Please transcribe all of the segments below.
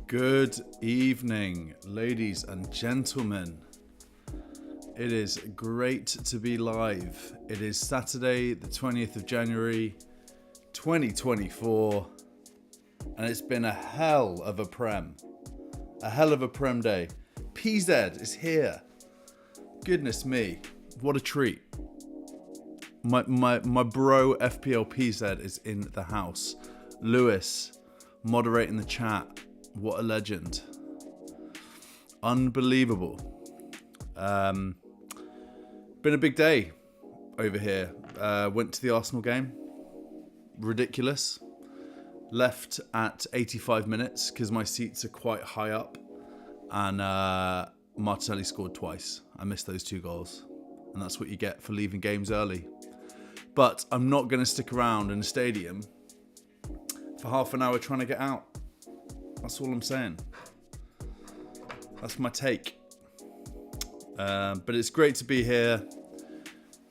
Good evening, ladies and gentlemen. It is great to be live. It is Saturday, the 20th of January, 2024, and it's been a hell of a Prem day. PZ is here. Goodness me, what a treat. My bro FPL PZ is in the house. Lewis, moderating the chat. What a legend. Unbelievable. Been a big day over here. Went to the Arsenal game. Ridiculous. Left at 85 minutes because my seats are quite high up. And Martinelli scored twice. I missed those 2 goals. And that's what you get for leaving games early. But I'm not going to stick around in a stadium for half an hour trying to get out. That's all I'm saying. That's my take. But it's great to be here.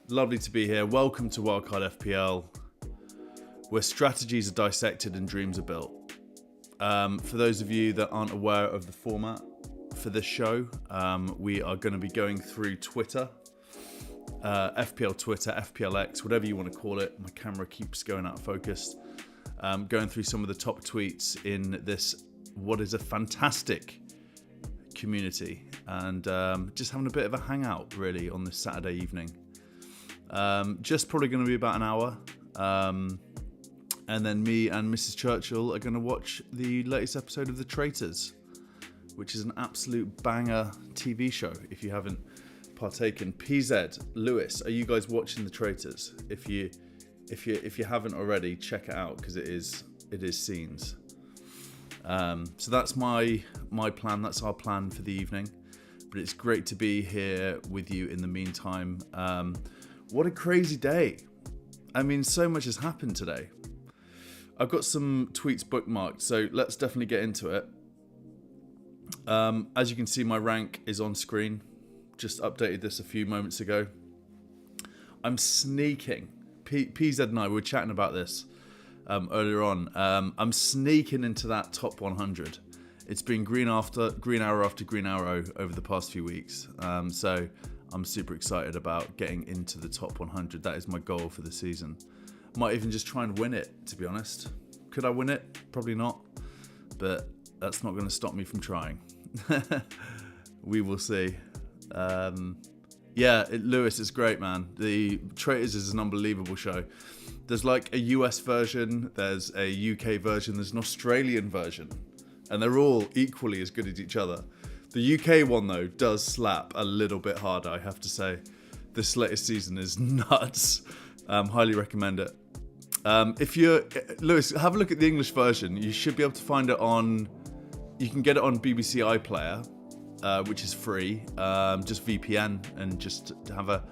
Lovely to be here. Welcome to Wildcard FPL, where strategies are dissected and dreams are built. For those of you that aren't aware of the format for this show, we are going to be going through Twitter, FPL Twitter, FPL X, whatever you want to call it. My camera keeps going out of focus. Going through some of the top tweets in this, what is a fantastic community, and just having a bit of a hangout really on this Saturday evening. Just probably going to be about an hour, and then me and Mrs. Churchill are going to watch the latest episode of The Traitors, which is an absolute banger TV show. If you haven't partaken, PZ, Lewis, are you guys watching The Traitors? If you haven't already, check it out because it is scenes. So that's my plan. That's our plan for the evening. But it's great to be here with you in the meantime. What a crazy day. I mean, so much has happened today. I've got some tweets bookmarked, so let's definitely get into it. As you can see, my rank is on screen. Just updated this a few moments ago. I'm sneaking. PZ and I were chatting about this earlier on. I'm sneaking into that top 100. It's been green arrow after green arrow over the past few weeks. So I'm super excited about getting into the top 100. That is my goal for the season. Might even just try and win it, to be honest. Could I win it? Probably not. But that's not going to stop me from trying. We will see. Lewis is great, man. The Traitors is an unbelievable show. There's like a US version, there's a UK version, there's an Australian version, and they're all equally as good as each other. The UK one, though, does slap a little bit harder, I have to say. This latest season is nuts. Highly recommend it. Lewis, have a look at the English version. You should be able to find it you can get it on BBC iPlayer. Which is free. Just VPN and just have a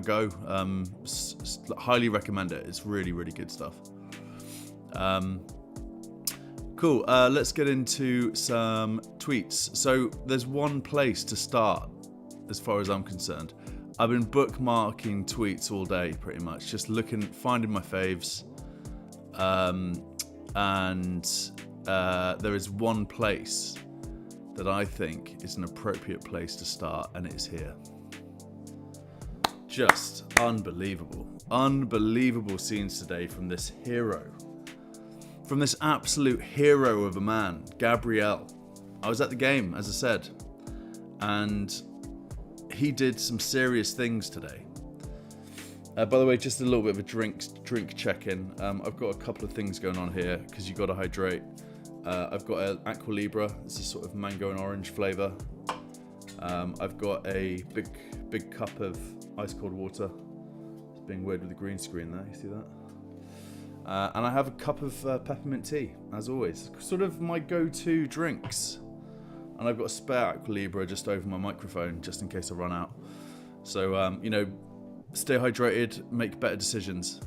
go. Highly recommend it. It's really, really good stuff. Cool. Let's get into some tweets. So there's one place to start, as far as I'm concerned. I've been bookmarking tweets all day, pretty much, just finding my faves. There is one place that I think is an appropriate place to start, and it's here. Just unbelievable. Unbelievable scenes today from this hero. From this absolute hero of a man, Gabriel. I was at the game, as I said, and he did some serious things today. By the way, just a little bit of a drink check-in. I've got a couple of things going on here, because you've got to hydrate. I've got an Aqua Libra. It's a sort of mango and orange flavour. I've got a big cup of ice cold water. It's being weird with the green screen there. You see that? And I have a cup of peppermint tea, as always. Sort of my go-to drinks. And I've got a spare Aqua Libra just over my microphone, just in case I run out. So, stay hydrated, make better decisions.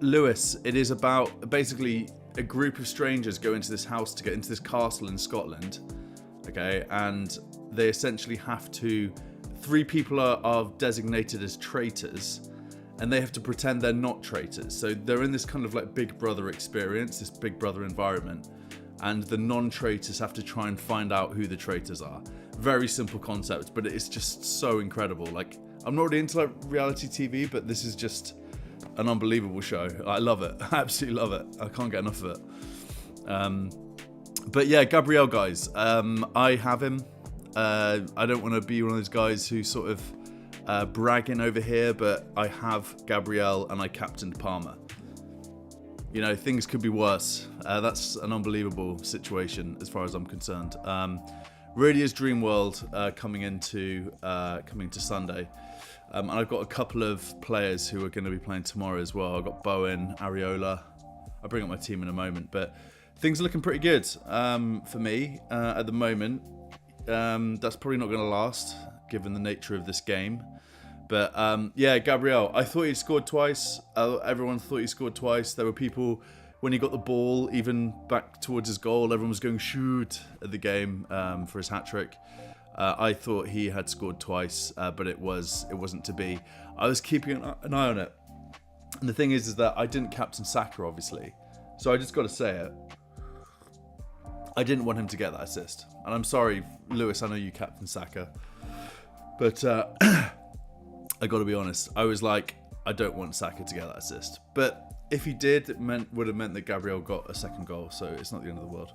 Lewis, it is about basically a group of strangers go into this house to get into this castle in Scotland, okay, and they essentially have to, 3 people are designated as traitors, and they have to pretend they're not traitors. So they're in this kind of like Big Brother experience, this Big Brother environment, and the non-traitors have to try and find out who the traitors are. Very simple concept, but it's just so incredible. Like, I'm not really into like reality TV, but this is just an unbelievable show. I love it. I absolutely love it. I can't get enough of it. But yeah, Gabriel, guys, I have him. I don't want to be one of those guys who sort of bragging over here, but I have Gabriel and I captained Palmer. You know, things could be worse. That's an unbelievable situation as far as I'm concerned. Really is dream world coming into Sunday. And I've got a couple of players who are going to be playing tomorrow as well. I've got Bowen, Areola. I'll bring up my team in a moment, but things are looking pretty good for me at the moment. That's probably not going to last, given the nature of this game. But yeah, Gabriel, I thought he'd scored twice. Everyone thought he scored twice. There were people, when he got the ball, even back towards his goal, everyone was going shoot at the game for his hat-trick. I thought he had scored twice, but it wasn't to be. I was keeping an eye on it. And the thing is that I didn't captain Saka, obviously. So I just got to say it. I didn't want him to get that assist. And I'm sorry, Lewis, I know you captain Saka. But I got to be honest. I was like, I don't want Saka to get that assist. But if he did, it would have meant that Gabriel got a second goal. So it's not the end of the world.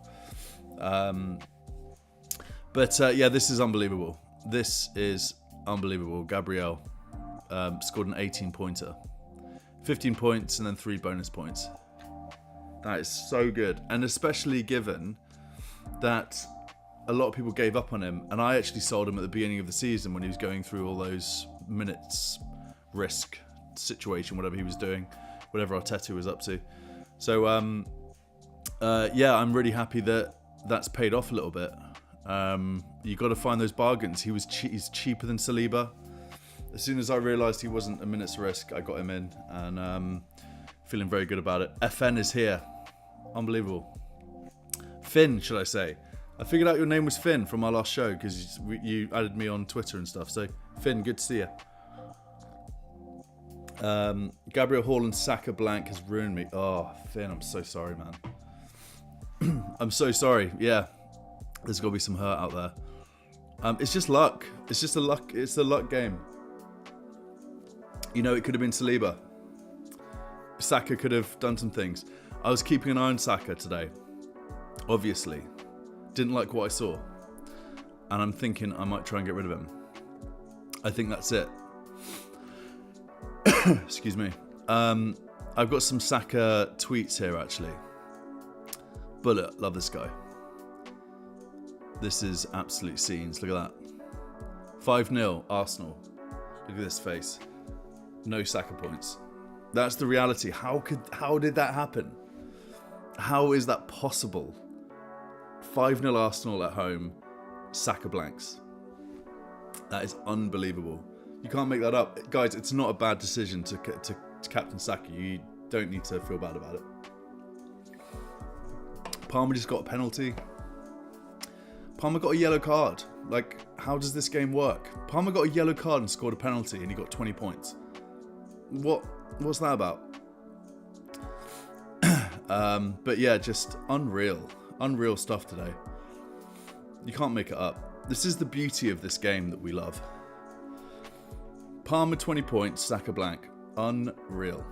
But yeah, this is unbelievable. This is unbelievable. Gabriel scored an 18-pointer. 15 points and then 3 bonus points. That is so good. And especially given that a lot of people gave up on him. And I actually sold him at the beginning of the season when he was going through all those minutes risk situation, whatever he was doing, whatever Arteta was up to. So, yeah, I'm really happy that that's paid off a little bit. You got to find those bargains. He's cheaper than Saliba. As soon as I realised he wasn't a minute's risk, I got him in, and feeling very good about it. FN is here. Unbelievable. Finn, should I say. I figured out your name was Finn from our last show because you added me on Twitter and stuff. So, Finn, good to see you. Gabriel Haaland Saka blank has ruined me. Oh, Finn, I'm so sorry, man. I'm so sorry. Yeah, there's got to be some hurt out there. It's just luck. It's just it's a luck game. You know, it could have been Saliba. Saka could have done some things. I was keeping an eye on Saka today. Obviously. Didn't like what I saw. And I'm thinking I might try and get rid of him. I think that's it. Excuse me. I've got some Saka tweets here, actually. Bullet, love this guy. This is absolute scenes. Look at that. 5-0, Arsenal. Look at this face. No Saka points. That's the reality. How did that happen? How is that possible? 5-0 Arsenal at home, Saka blanks. That is unbelievable. You can't make that up. Guys, it's not a bad decision to captain Saka. You don't need to feel bad about it. Palmer just got a penalty. Palmer got a yellow card. Like, how does this game work? Palmer got a yellow card and scored a penalty and he got 20 points. What's that about? But yeah, just unreal stuff today. You can't make it up. This is the beauty of this game that we love. Palmer 20 points, Saka blank. Unreal.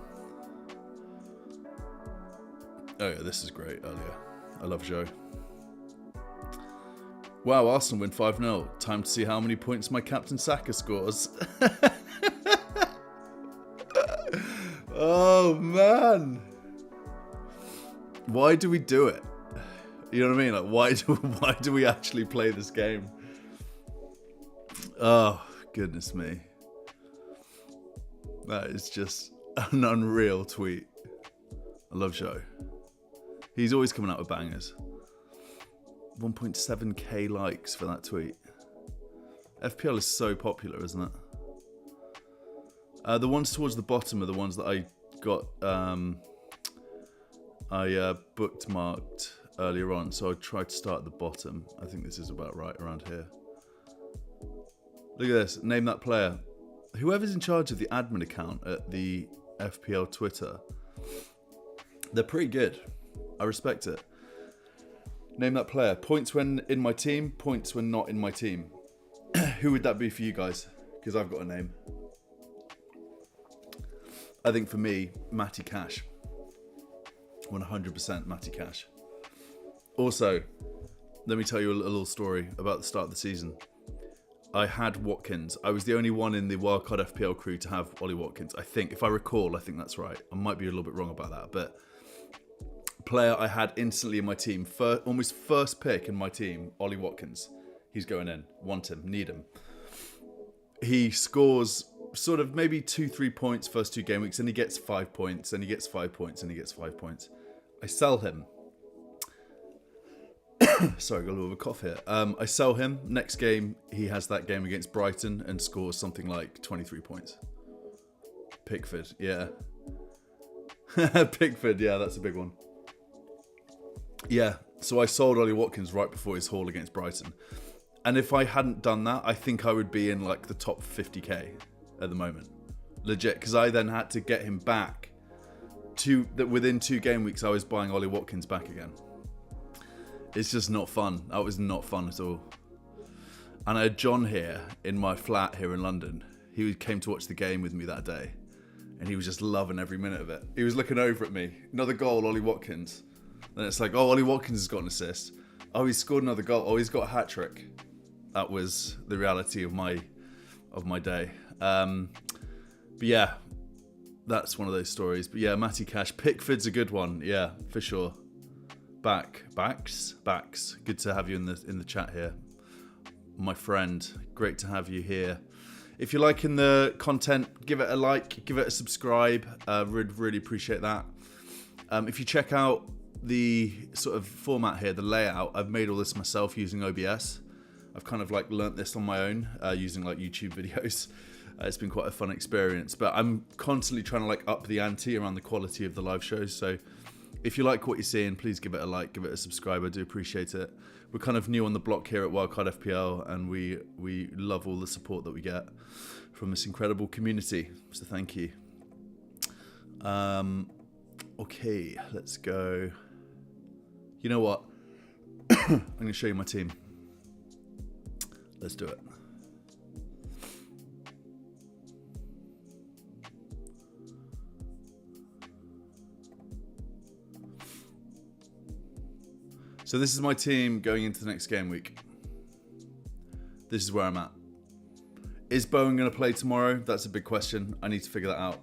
Oh yeah, this is great earlier. I love Joe. Wow, Arsenal win 5-0. Time to see how many points my captain Saka scores. Oh man. Why do we do it? You know what I mean? Like, why do we actually play this game? Oh, goodness me. That is just an unreal tweet. I love Joe. He's always coming out with bangers. 1.7k likes for that tweet. FPL is so popular, isn't it? The ones towards the bottom are the ones that I got... I bookmarked earlier on, so I tried to start at the bottom. I think this is about right around here. Look at this. Name that player. Whoever's in charge of the admin account at the FPL Twitter, they're pretty good. I respect it. Name that player. Points when in my team, points when not in my team. Who would that be for you guys? Because I've got a name. I think for me, Matty Cash. 100% Matty Cash. Also, let me tell you a little story about the start of the season. I had Watkins. I was the only one in the Wildcard FPL crew to have Ollie Watkins. I think, if I recall, I think that's right. I might be a little bit wrong about that, but player I had instantly in my team, almost first pick in my team, Ollie Watkins. He's going in. Want him, need him. He scores sort of maybe 2-3 points first 2 game weeks, and he gets 5 points, and he gets 5 points, and he gets 5 points. I sell him. Sorry, got a little bit of a cough here. I sell him. Next game, he has that game against Brighton and scores something like 23 points. Pickford, yeah. Pickford, yeah, that's a big one. Yeah, so I sold Ollie Watkins right before his haul against Brighton. And if I hadn't done that, I think I would be in like the top 50k at the moment. Legit, because I then had to get him back within 2 game weeks, I was buying Ollie Watkins back again. It's just not fun. That was not fun at all. And I had John here in my flat here in London. He came to watch the game with me that day. And he was just loving every minute of it. He was looking over at me. Another goal, Ollie Watkins. Then it's like, oh, Ollie Watkins has got an assist. Oh, he's scored another goal. Oh, he's got a hat-trick. That was the reality of my day. But yeah, that's one of those stories. But yeah, Matty Cash. Pickford's a good one. Yeah, for sure. Backs. Good to have you in the chat here, my friend. Great to have you here. If you're liking the content, give it a like, give it a subscribe. Really appreciate that. If you check out the sort of format here, the layout, I've made all this myself using OBS. I've kind of like learnt this on my own using like YouTube videos. It's been quite a fun experience, but I'm constantly trying to like up the ante around the quality of the live shows. So if you like what you're seeing, please give it a like, give it a subscribe. I do appreciate it. We're kind of new on the block here at Wildcard FPL, and we love all the support that we get from this incredible community. So thank you. Okay, let's go. You know what? I'm going to show you my team. Let's do it. So this is my team going into the next game week. This is where I'm at. Is Bowen going to play tomorrow? That's a big question. I need to figure that out.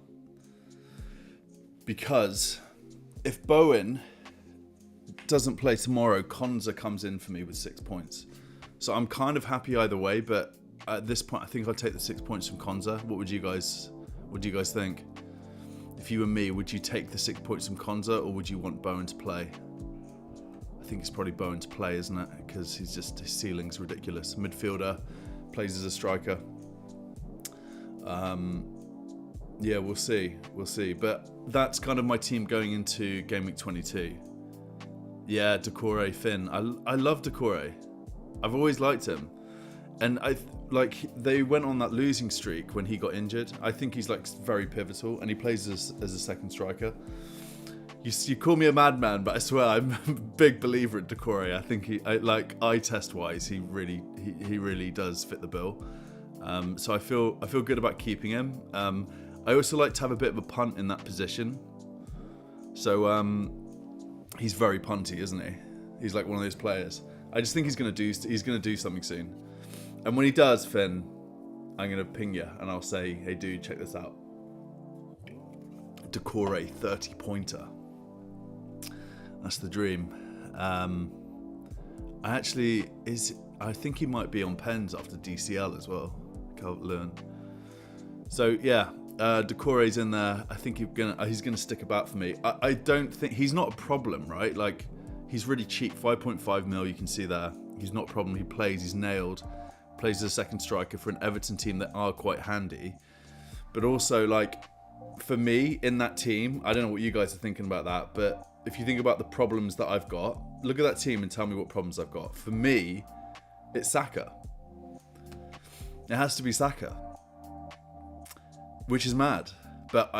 Because if Bowen doesn't play tomorrow, Konza comes in for me with 6 points. So I'm kind of happy either way, but at this point, I think I'll take the 6 points from Konza. What do you guys think? If you were me, would you take the 6 points from Konza, or would you want Bowen to play? I think it's probably Bowen to play, isn't it? Because his ceiling's ridiculous. Midfielder, plays as a striker. Yeah, we'll see. But that's kind of my team going into Game Week 22. Yeah, Decore, Finn. I love Decore. I've always liked him. And they went on that losing streak when he got injured. I think he's like very pivotal, and he plays as a second striker. You call me a madman, but I swear I'm a big believer in Decore. I think eye test wise, he really does fit the bill. So I feel good about keeping him. I also like to have a bit of a punt in that position. So he's very punty, isn't he? He's like one of those players. I just think he's gonna do something soon. And when he does, Finn, I'm gonna ping you and I'll say, hey dude, check this out. Decore 30-pointer. That's the dream. I think he might be on pens after DCL as well. Can't learn. So yeah, Decore's in there. I think he's gonna stick about for me. I don't think he's not a problem, right? Like he's really cheap, 5.5 mil. You can see there. He's not a problem. He plays. He's nailed. Plays as a second striker for an Everton team that are quite handy. But also like for me in that team, I don't know what you guys are thinking about that, but if you think about the problems that I've got, look at that team and tell me what problems I've got. For me, it's Saka. It has to be Saka, which is mad. But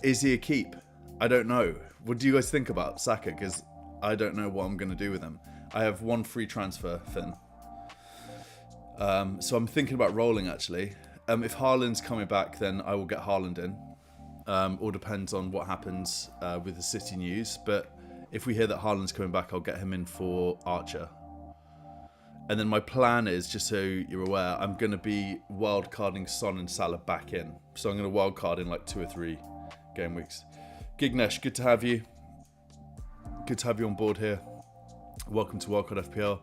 is he a keep? I don't know. What do you guys think about Saka? Because I don't know what I'm going to do with him. I have one free transfer, Finn. So I'm thinking about rolling, actually. If Haaland's coming back, then I will get Haaland in. All depends on what happens with the City news. But if we hear that Haaland's coming back, I'll get him in for Archer. And then my plan is, just so you're aware, I'm going to be wildcarding Son and Salah back in. So I'm going to wildcard in like 2 or 3 game weeks. Gignesh, good to have you. Good to have you on board here. Welcome to Wildcard FPL.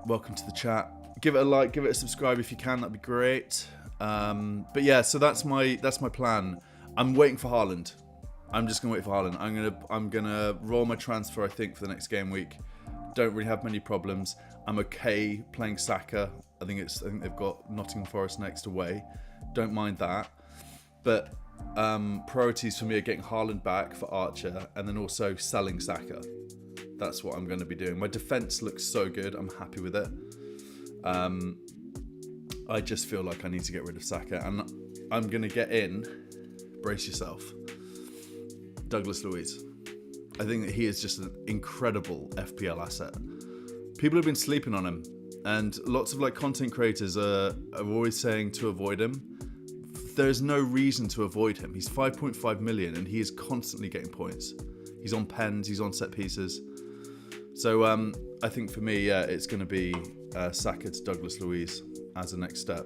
Welcome to the chat. Give it a like, give it a subscribe if you can. That'd be great. But yeah, so that's my plan. I'm waiting for Haaland. I'm just gonna wait for Haaland. I'm gonna roll my transfer, I think, for the next game week. Don't really have many problems. I'm okay playing Saka. I think they've got Nottingham Forest next away. Don't mind that. But priorities for me are getting Haaland back for Archer and then also selling Saka. That's what I'm going to be doing. My defense looks so good. I'm happy with it. I just feel like I need to get rid of Saka, and I'm going to get in. Brace yourself. Douglas Luiz. I think that he is just an incredible FPL asset. People have been sleeping on him, and lots of like content creators are always saying to avoid him. There's no reason to avoid him. He's 5.5 million, and he is constantly getting points. He's on pens. He's on set pieces. So I think for me, yeah, it's going to be Saka to Douglas Luiz as a next step.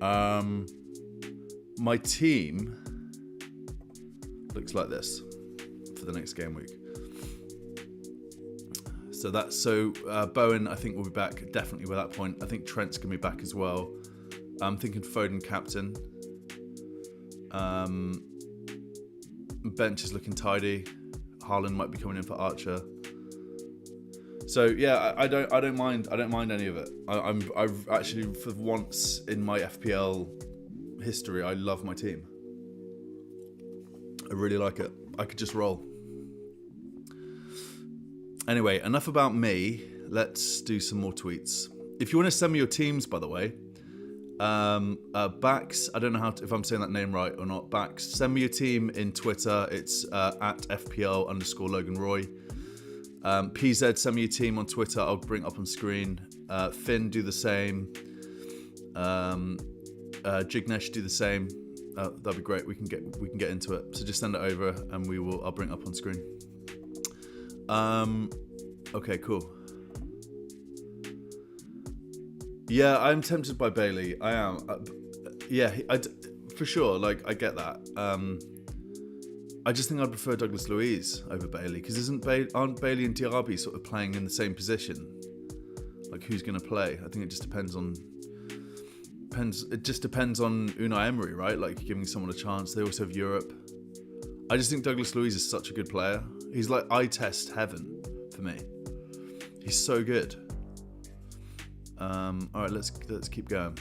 My team looks like this for the next game week. So Bowen, I think, will be back definitely by that point. I think Trent's going to be back as well. I'm thinking Foden captain. Bench is looking tidy. Haaland might be coming in for Archer. So yeah, I don't mind any of it. I've actually, for once in my FPL history, I love my team. I really like it. I could just roll. Anyway, enough about me. Let's do some more tweets. If you want to send me your teams, by the way, Bax, I don't know if I'm saying that name right or not. Bax, send me your team in Twitter. It's at FPL_Logan Roy. PZ, send me your team on Twitter. I'll bring it up on screen. Finn, do the same. Jignesh, do the same. That'd be great. We can get into it. So just send it over, and I'll bring it up on screen. Okay, cool. Yeah, I'm tempted by Bailey. I am. For sure. Like, I get that. I just think I'd prefer Douglas Luiz over Bailey, because aren't Bailey and Diaby sort of playing in the same position? Like, who's going to play? I think it just depends on Unai Emery, right? Like, giving someone a chance. They also have Europe. I just think Douglas Luiz is such a good player. He's like eye test heaven for me. He's so good. All right, let's keep going.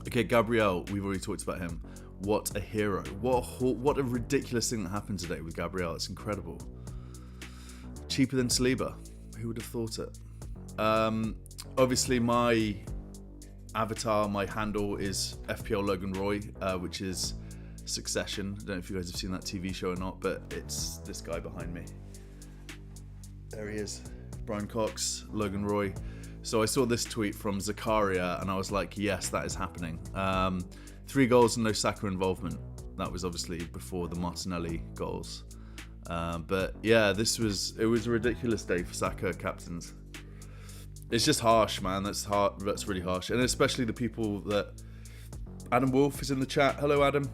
Okay, Gabriel, we've already talked about him. What a hero. What a ridiculous thing that happened today with Gabriel. It's incredible. Cheaper than Saliba. Who would have thought it? Obviously, my avatar, my handle is FPL Logan Roy, which is Succession. I don't know if you guys have seen that TV show or not, but it's this guy behind me. There he is. Brian Cox, Logan Roy. So I saw this tweet from Zakaria, and I was like, yes, that is happening. 3 goals and no Saka involvement. That was obviously before the Martinelli goals. But yeah, it was a ridiculous day for Saka captains. It's just harsh, man. That's really harsh. And especially the people that... Adam Wolf is in the chat. Hello, Adam.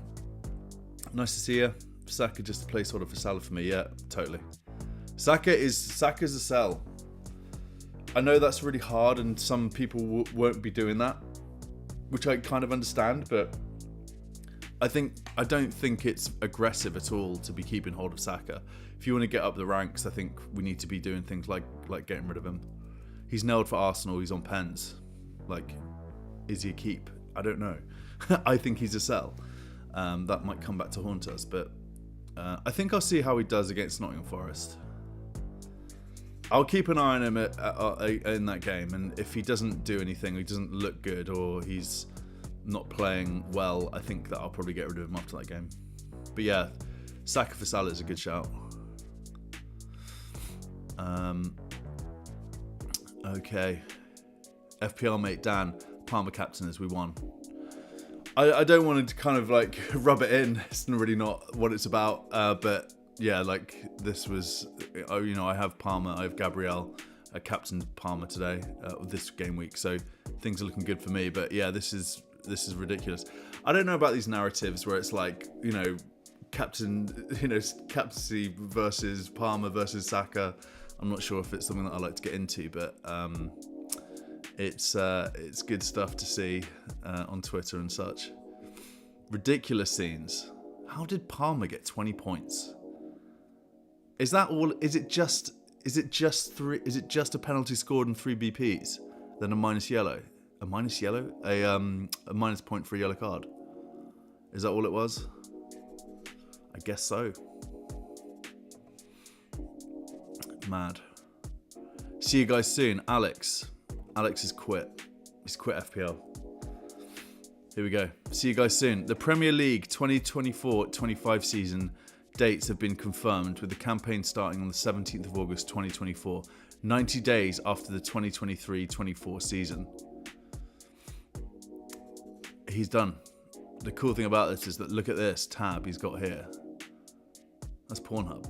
Nice to see you. Saka just a placeholder for Salah for me. Yeah, totally. Saka's a sell. I know that's really hard, and some people won't be doing that, which I kind of understand, but I don't think it's aggressive at all to be keeping hold of Saka. If you want to get up the ranks, I think we need to be doing things like getting rid of him. He's nailed for Arsenal. He's on pens. Like, is he a keep? I don't know. I think he's a sell. That might come back to haunt us, but I think I'll see how he does against Nottingham Forest. I'll keep an eye on him in that game, and if he doesn't do anything, he doesn't look good, or he's not playing well, I think that I'll probably get rid of him after that game. But yeah, Saka for Salah is a good shout. Okay. FPL mate Dan, Palmer captain as we won. I don't want to kind of like rub it in. It's really not what it's about. But yeah, like this was, I have Palmer, I have Gabriel, captain Palmer today, this game week. So things are looking good for me. But yeah, this is ridiculous. I don't know about these narratives where it's like, captaincy versus Palmer versus Saka. I'm not sure if it's something that I like to get into, but it's good stuff to see on Twitter and such. Ridiculous scenes. How did Palmer get 20 points? Is that all? Is it just three? Is it just a penalty scored and 3 BPs? Then a minus yellow? A minus yellow? A minus point for a yellow card? Is that all it was? I guess so. Mad. See you guys soon. Alex has quit. He's quit FPL. Here we go. See you guys soon. The Premier League 2024-25 season dates have been confirmed, with the campaign starting on the 17th of August 2024, 90 days after the 2023-24 season. He's done. The cool thing about this is that look at this tab he's got here. That's Pornhub.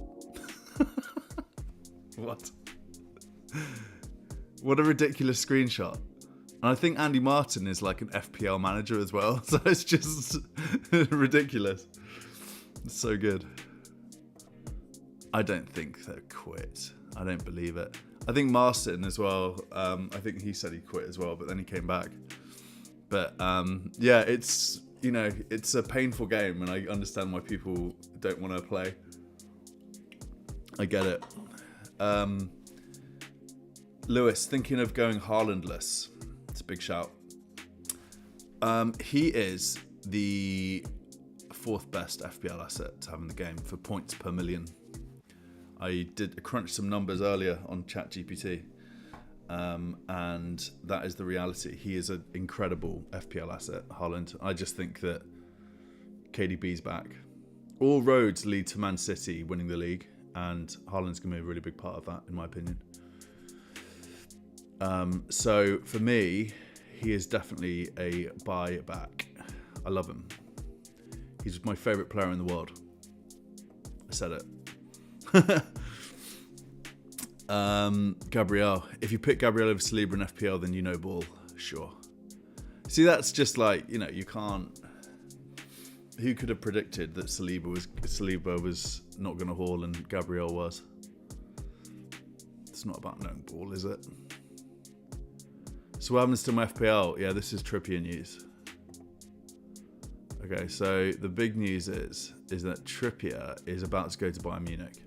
What? What a ridiculous screenshot. And I think Andy Martin is like an FPL manager as well. So it's just ridiculous. It's so good. I don't think they'll quit. I don't believe it. I think Martin as well. I think he said he quit as well, but then he came back. But yeah, it's a painful game, and I understand why people don't want to play. I get it. Lewis, thinking of going Haalandless. It's a big shout. He is the 4th best FPL asset to have in the game for points per million. I did crunch some numbers earlier on ChatGPT, and that is the reality. He is an incredible FPL asset, Haaland. I just think that KDB's back. All roads lead to Man City winning the league, and Haaland's going to be a really big part of that, in my opinion. So for me, he is definitely a buy back. I love him. He's my favourite player in the world. I said it. Gabriel. If you pick Gabriel over Saliba in FPL, then you know ball. Sure. See, that's just like, you can't... Who could have predicted that Saliba was not going to haul and Gabriel was? It's not about knowing ball, is it? So what happens to my FPL? Yeah, this is Trippier news. Okay, so the big news is that Trippier is about to go to Bayern Munich.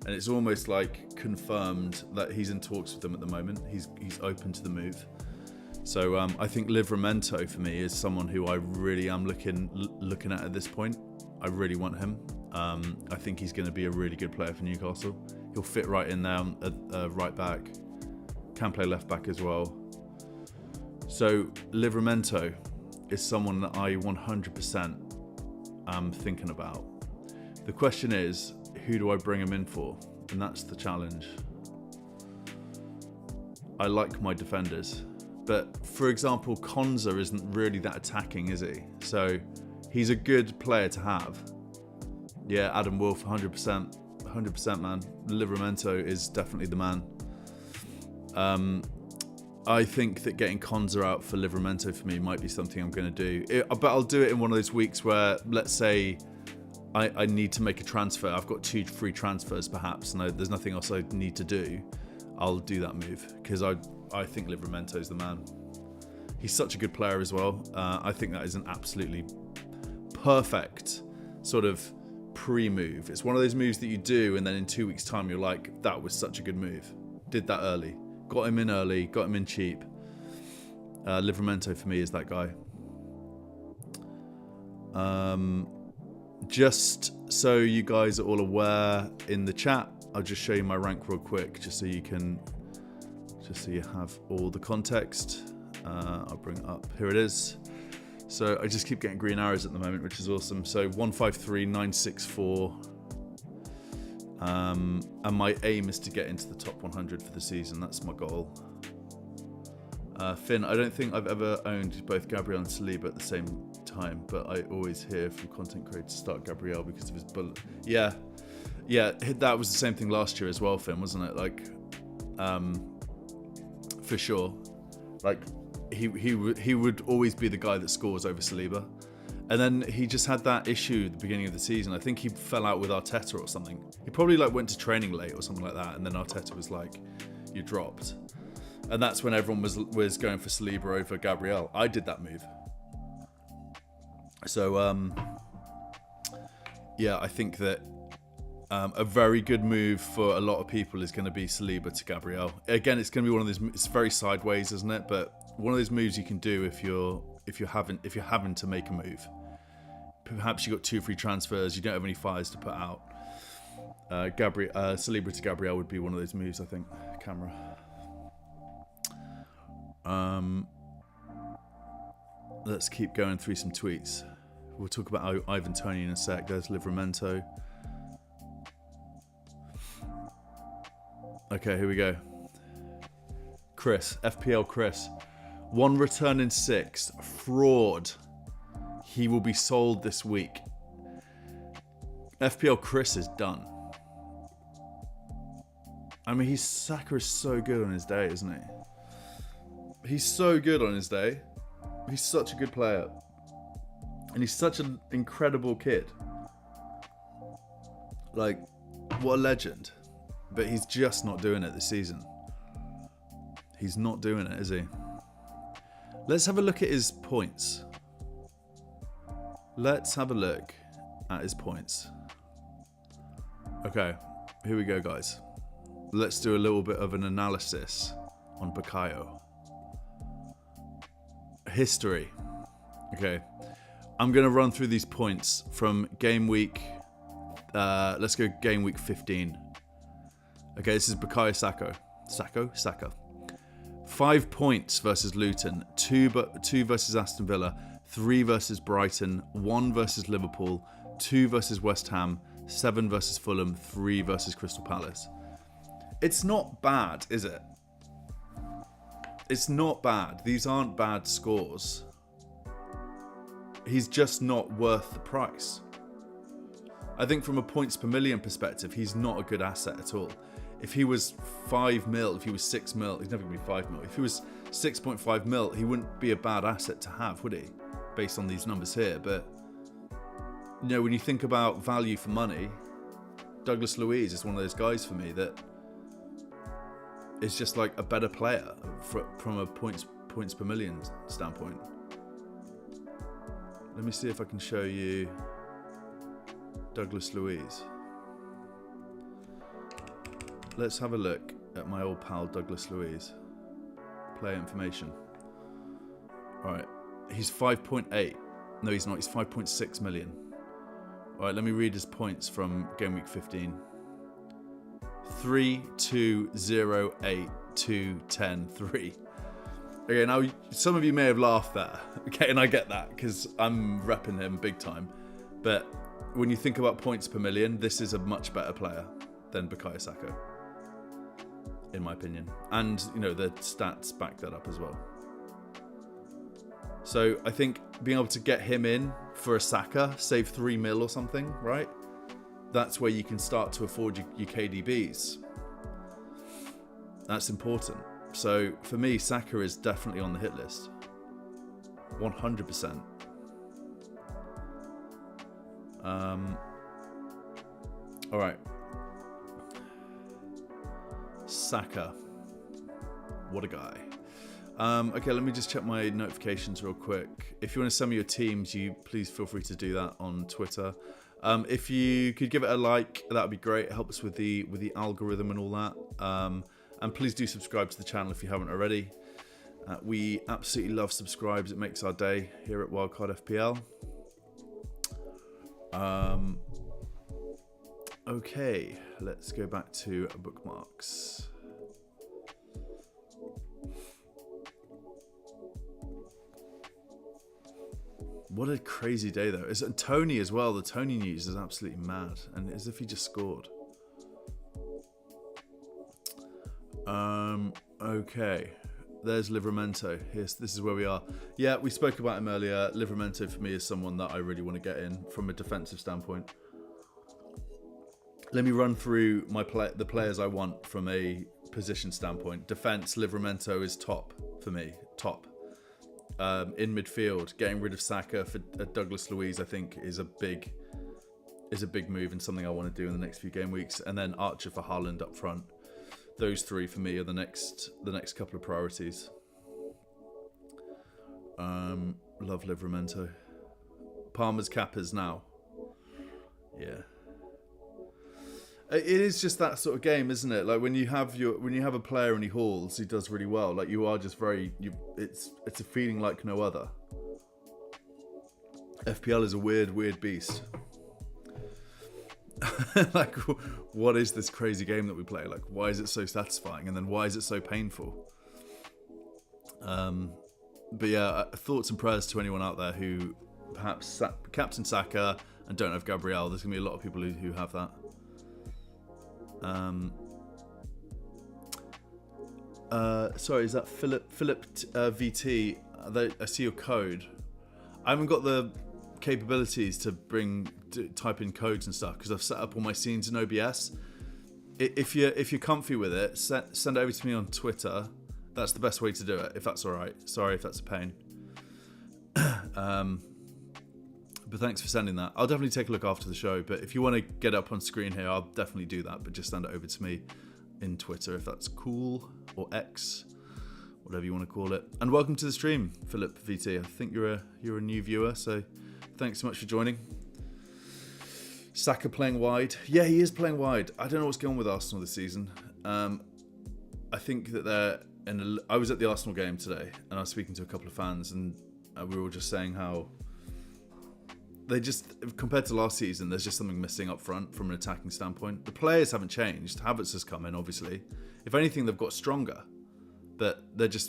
And it's almost like confirmed that he's in talks with them at the moment. He's open to the move. So I think Livramento for me is someone who I really am looking at this point. I really want him. I think he's going to be a really good player for Newcastle. He'll fit right in there at right back. Can play left back as well. So Livramento is someone that I 100% am thinking about. The question is, who do I bring him in for? And that's the challenge. I like my defenders. But for example, Konza isn't really that attacking, is he? So he's a good player to have. Yeah, Adam Wolf, 100%. 100%, man. Livramento is definitely the man. I think that getting Konza out for Livramento for me might be something I'm going to do. But I'll do it in one of those weeks where, let's say, I need to make a transfer. I've got 2 free transfers perhaps, and there's nothing else I need to do. I'll do that move because I think Livramento's the man. He's such a good player as well. I think that is an absolutely perfect sort of pre-move. It's one of those moves that you do, and then in 2 weeks' time, you're like, that was such a good move. Did that early. Got him in early. Got him in cheap. Livramento for me is that guy. Just so you guys are all aware in the chat, I'll just show you my rank real quick, just so you have all the context. I'll bring it up. Here it is. So I just keep getting green arrows at the moment, which is awesome. So 153,964. And my aim is to get into the top 100 for the season. That's my goal. Finn, I don't think I've ever owned both Gabriel and Saliba at the same time, but I always hear from content creators to start Gabriel because of his bullet. Yeah, that was the same thing last year as well, Finn, wasn't it? Like, for sure. Like, he would always be the guy that scores over Saliba. And then he just had that issue at the beginning of the season. I think he fell out with Arteta or something. He probably like went to training late or something like that, and then Arteta was like, "You dropped." And that's when everyone was going for Saliba over Gabriel. I did that move. So, yeah, I think that a very good move for a lot of people is going to be Saliba to Gabriel. Again, it's going to be one of those. It's very sideways, isn't it? But one of those moves you can do if you're having to make a move. Perhaps you got 2 free transfers. You don't have any fires to put out. Saliba to Gabriel would be one of those moves, I think. Camera. Let's keep going through some tweets. We'll talk about Ivan Toney in a sec. There's Livramento. Okay, here we go. Chris, FPL Chris. 1 return in 6. Fraud. He will be sold this week. FPL Chris is done. I mean, Saka is so good on his day, isn't he? He's so good on his day. He's such a good player. And he's such an incredible kid. Like, what a legend. But he's just not doing it this season. He's not doing it, is he? Let's have a look at his points. Let's have a look at his points. Okay, here we go, guys. Let's do a little bit of an analysis on Bukayo. History. Okay, I'm going to run through these points from game week. Let's go game week 15. Okay, this is Bukayo Saka. 5 points versus Luton, 2 versus Aston Villa, 3 versus Brighton, 1 versus Liverpool, 2 versus West Ham, 7 versus Fulham, 3 versus Crystal Palace. It's not bad, is it? It's not bad. These aren't bad scores. He's just not worth the price. I think from a points per million perspective, he's not a good asset at all. If he was 5 mil, if he was 6 mil, he's never going to be 5 mil. If he was 6.5 mil, he wouldn't be a bad asset to have, would he? Based on these numbers here. But, you know, when you think about value for money, Douglas Luiz is one of those guys for me that is just like a better player from a points per million standpoint. Let me see if I can show you Douglas Luiz. Let's have a look at my old pal Douglas Luiz. Player information. Alright, he's 5.8. No, he's not. He's 5.6 million. Alright, let me read his points from game week 15. 3, 2, 0, 8, 2, 10, 3. Okay, now some of you may have laughed there. Okay, and I get that because I'm repping him big time. But when you think about points per million, this is a much better player than Bukayo Saka, in my opinion. And, you know, the stats back that up as well. So I think being able to get him in for a Saka, save 3 mil or something, right? That's where you can start to afford your KDBs. That's important. So for me, Saka is definitely on the hit list. 100%. All right. Saka. What a guy. Okay, let me just check my notifications real quick. If you want to send me your teams, you please feel free to do that on Twitter. If you could give it a like, that would be great. It helps with the algorithm and all that. And please do subscribe to the channel if you haven't already. We absolutely love subscribes. It makes our day here at Wildcard FPL. Okay, let's go back to bookmarks. What a crazy day, though. It's Tony as well. The Tony news is absolutely mad. And as if he just scored. Okay. There's Livramento. This is where we are. Yeah, we spoke about him earlier. Livramento for me is someone that I really want to get in from a defensive standpoint. Let me run through the players I want from a position standpoint. Defense, Livramento is top for me. Top. In midfield, getting rid of Saka for Douglas Luiz, I think, is a big move and something I want to do in the next few game weeks. And then Archer for Haaland up front. Those three for me are the next couple of priorities. Love Livramento. Palmer's Kappas now. Yeah. It is just that sort of game, isn't it? Like when you have a player and he hauls, he does really well. Like you are just it's a feeling like no other. FPL is a weird beast. Like, what is this crazy game that we play? Like, why is it so satisfying? And then why is it so painful? But yeah, thoughts and prayers to anyone out there who perhaps Captain Saka and don't have Gabriel. There's going to be a lot of people who have that. Sorry, is that Philip VT? I see your code. I haven't got the capabilities to type in codes and stuff because I've set up all my scenes in OBS. If you're comfy with it, send it over to me on Twitter. That's the best way to do it, if that's all right. Sorry if that's a pain. But thanks for sending that. I'll definitely take a look after the show. But if you want to get up on screen here, I'll definitely do that. But just send it over to me in Twitter if that's cool, or X, whatever you want to call it. And welcome to the stream, Philip VT. I think you're a new viewer, so thanks so much for joining. Saka playing wide. Yeah, he is playing wide. I don't know what's going on with Arsenal this season. I think that I was at the Arsenal game today, and I was speaking to a couple of fans, and we were just saying how they just, compared to last season, there's just something missing up front from an attacking standpoint. The players haven't changed. Havertz has come in, obviously. If anything, they've got stronger. But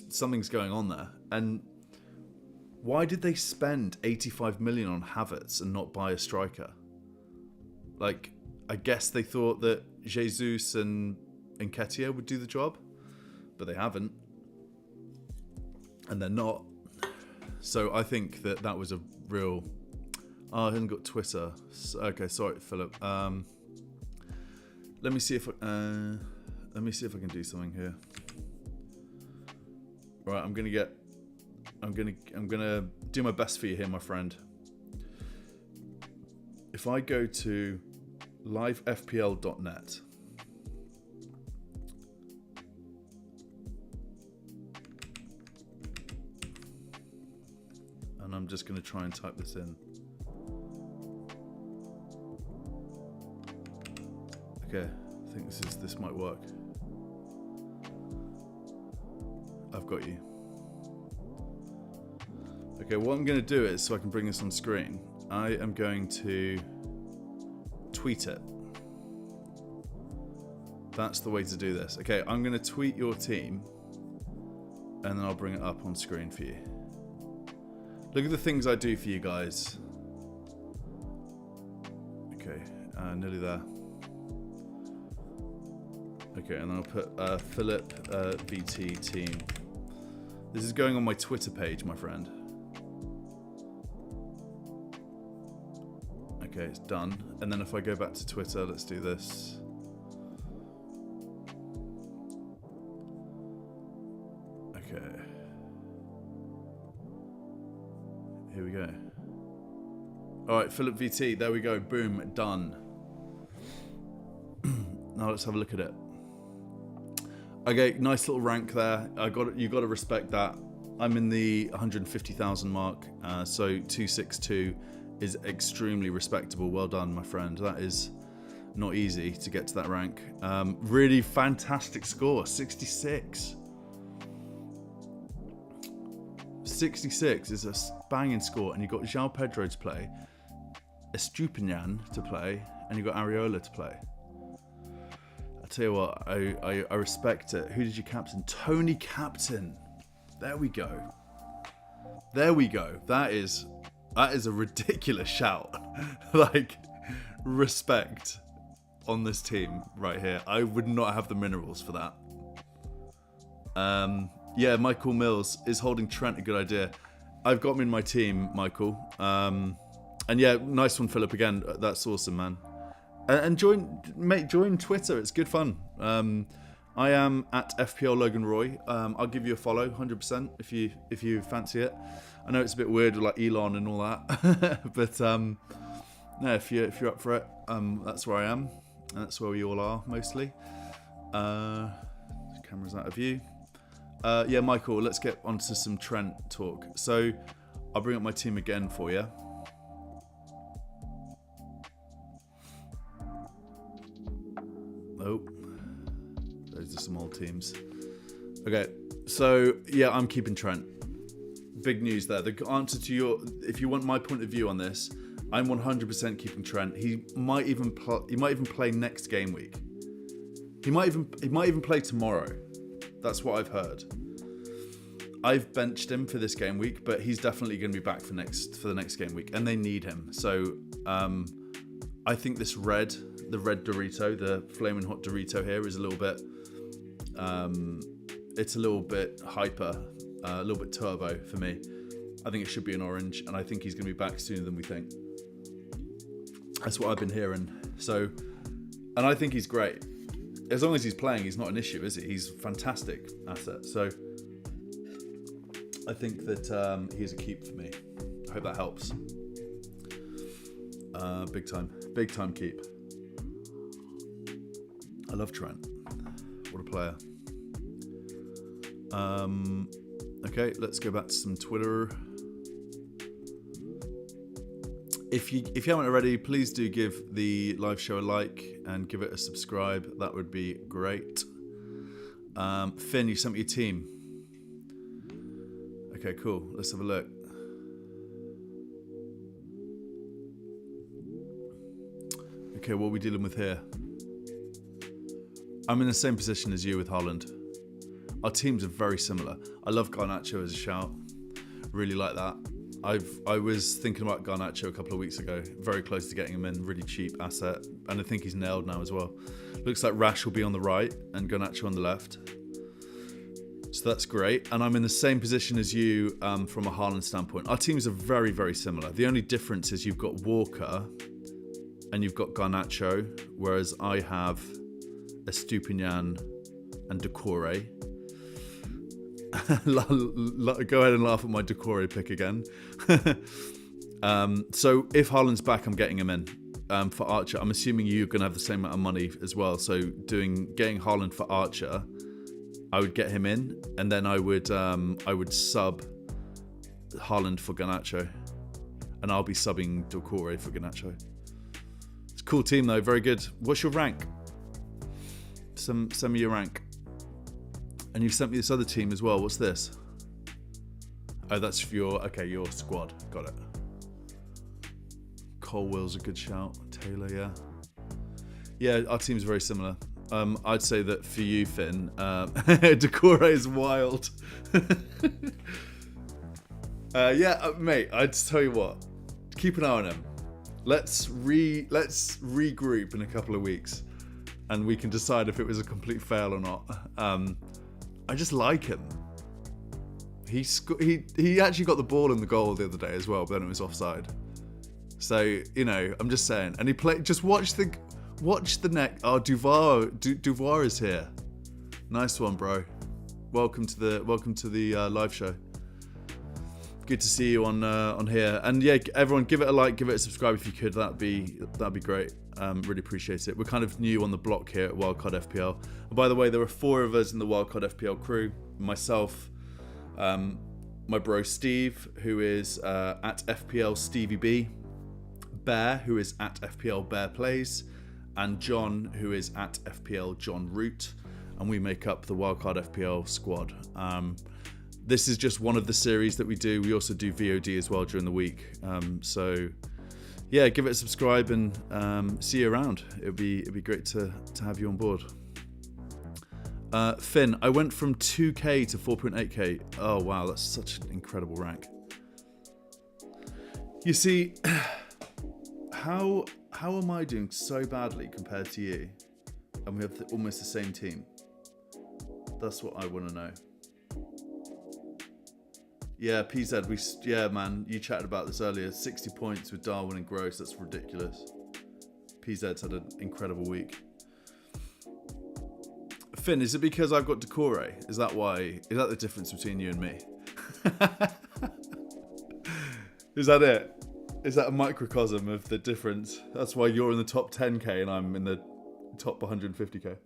something's going on there. And why did they spend 85 million on Havertz and not buy a striker? Like, I guess they thought that Jesus and Nketiah would do the job, but they haven't. And they're not. So I think that was a real... Oh, I haven't got Twitter. Okay, sorry, Philip. Let me see if I can do something here. All right, I'm gonna do my best for you here, my friend. If I go to livefpl.net, and I'm just gonna try and type this in. Okay, I think this might work. I've got you. Okay, what I'm going to do is, so I can bring this on screen, I am going to tweet it. That's the way to do this. Okay, I'm going to tweet your team, and then I'll bring it up on screen for you. Look at the things I do for you guys. Okay, nearly there. Okay, and then I'll put Philip VT team. This is going on my Twitter page, my friend. Okay, it's done. And then if I go back to Twitter, let's do this. Okay. Here we go. All right, Philip VT, there we go. Boom, done. Now let's have a look at it. Okay, nice little rank there. You got to respect that. I'm in the 150,000 mark, so 262 is extremely respectable. Well done, my friend. That is not easy to get to that rank. Really fantastic score, 66. 66 is a banging score, and you've got João Pedro to play, Estupinian to play, and you've got Areola to play. Tell you what, I respect it. Who did you captain? Tony Captain. There we go. There we go. That is a ridiculous shout. Like, respect on this team right here. I would not have the minerals for that. Yeah, Michael Mills is holding Trent a good idea. I've got him in my team, Michael. And yeah, nice one, Philip. Again, that's awesome, man. And join Twitter. It's good fun. I am at FPL Logan Roy. I'll give you a follow, 100%, if you fancy it. I know it's a bit weird with like Elon and all that, but no, if you're up for it, that's where I am. And that's where we all are mostly. Camera's out of view. Yeah, Michael, let's get onto some Trent talk. So I'll bring up my team again for you. Oh, those are some old teams. Okay, so yeah, I'm keeping Trent. Big news there. The answer to if you want my point of view on this, I'm 100% keeping Trent. He might even play next game week. He might even play tomorrow. That's what I've heard. I've benched him for this game week, but he's definitely going to be back for the next game week, and they need him. So I think the red Dorito, the flaming hot Dorito here, is a little bit. It's a little bit hyper, a little bit turbo for me. I think it should be an orange, and I think he's going to be back sooner than we think. That's what I've been hearing. So, and I think he's great. As long as he's playing, he's not an issue, is he? He's a fantastic asset. So, I think that he's a keep for me. I hope that helps. Big time keep. I love Trent. What a player. Okay, let's go back to some Twitter. If you haven't already, please do give the live show a like and give it a subscribe. That would be great. Finn, you sent me your team. Okay, cool. Let's have a look. Okay, what are we dealing with here? I'm in the same position as you with Haaland. Our teams are very similar. I love Garnacho as a shout. Really like that. I was thinking about Garnacho a couple of weeks ago. Very close to getting him in. Really cheap asset. And I think he's nailed now as well. Looks like Rash will be on the right and Garnacho on the left. So that's great. And I'm in the same position as you from a Haaland standpoint. Our teams are very, very similar. The only difference is you've got Walker and you've got Garnacho, whereas I have Estupinian and Decore. Go ahead and laugh at my Decore pick again. So if Haaland's back, I'm getting him in for Archer. I'm assuming you're going to have the same amount of money as well. So getting Haaland for Archer, I would get him in, and then I would sub Haaland for Garnacho, and I'll be subbing Decore for Garnacho. It's a cool team though, very good. What's your rank? Send me your rank. And you've sent me this other team as well. What's this? Oh, that's your squad. Got it. Colwell's a good shout. Taylor, yeah. Yeah, our team's very similar. I'd say that for you, Finn, Decore is wild. Mate, I'd tell you what. Keep an eye on him. Let's regroup in a couple of weeks, and we can decide if it was a complete fail or not. I just like him. He actually got the ball in the goal the other day as well, but then it was offside. So, I'm just saying. And he played. Just watch the neck. Oh, Duvar is here. Nice one, bro. Welcome to the live show. Good to see you on here. And yeah, everyone, give it a like, give it a subscribe if you could. That'd be great. Really appreciate it. We're kind of new on the block here at Wildcard FPL. And by the way, there are 4 of us in the Wildcard FPL crew. Myself, my bro Steve, who is at FPL Stevie B, Bear, who is at FPL Bear Plays, and John, who is at FPL John Root, and we make up the Wildcard FPL squad. This is just one of the series that we do. We also do VOD as well during the week. So yeah, give it a subscribe and see you around. It'd be great to have you on board. Finn, I went from 2k to 4.8k. Oh wow, that's such an incredible rank. You see, how am I doing so badly compared to you? And we have almost the same team. That's what I want to know. Yeah, PZ, yeah, man, you chatted about this earlier. 60 points with Darwin and Gross, that's ridiculous. PZ's had an incredible week. Finn, is it because I've got Decore? Is that why? Is that the difference between you and me? Is that it? Is that a microcosm of the difference? That's why you're in the top 10k and I'm in the top 150k.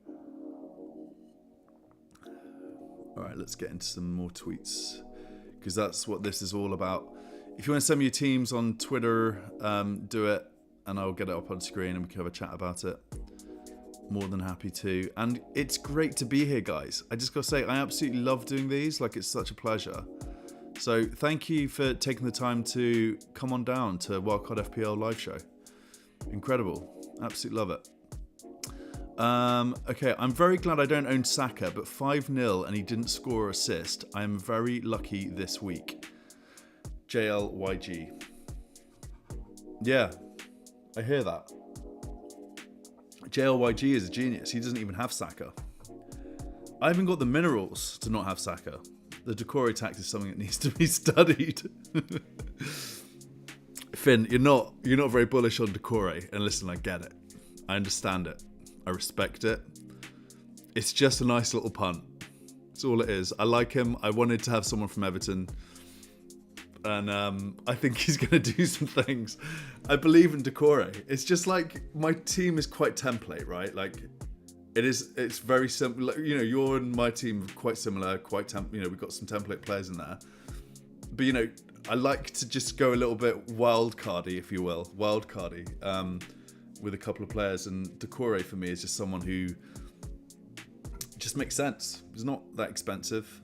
All right, let's get into some more tweets, because that's what this is all about. If you want to send me your teams on Twitter, do it, and I'll get it up on screen and we can have a chat about it. More than happy to. And it's great to be here, guys. I just got to say, I absolutely love doing these. Like, it's such a pleasure. So thank you for taking the time to come on down to Wildcard FPL live show. Incredible. Absolutely love it. Okay, I'm very glad I don't own Saka, but 5-0 and he didn't score or assist. I am very lucky this week. JLYG. Yeah, I hear that. JLYG is a genius. He doesn't even have Saka. I haven't got the minerals to not have Saka. The Decore tact is something that needs to be studied. Finn, you're not very bullish on Decore, and listen, I get it. I understand it. I respect it. It's just a nice little punt. That's all it is. I like him. I wanted to have someone from Everton. And I think he's going to do some things. I believe in Decore. It's just like, my team is quite template, right? Like, it's very simple. Like, you know, your and my team are quite similar, we've got some template players in there. But, you know, I like to just go a little bit wildcardy, if you will. Wildcardy. With a couple of players, and Decore for me is just someone who just makes sense. He's not that expensive.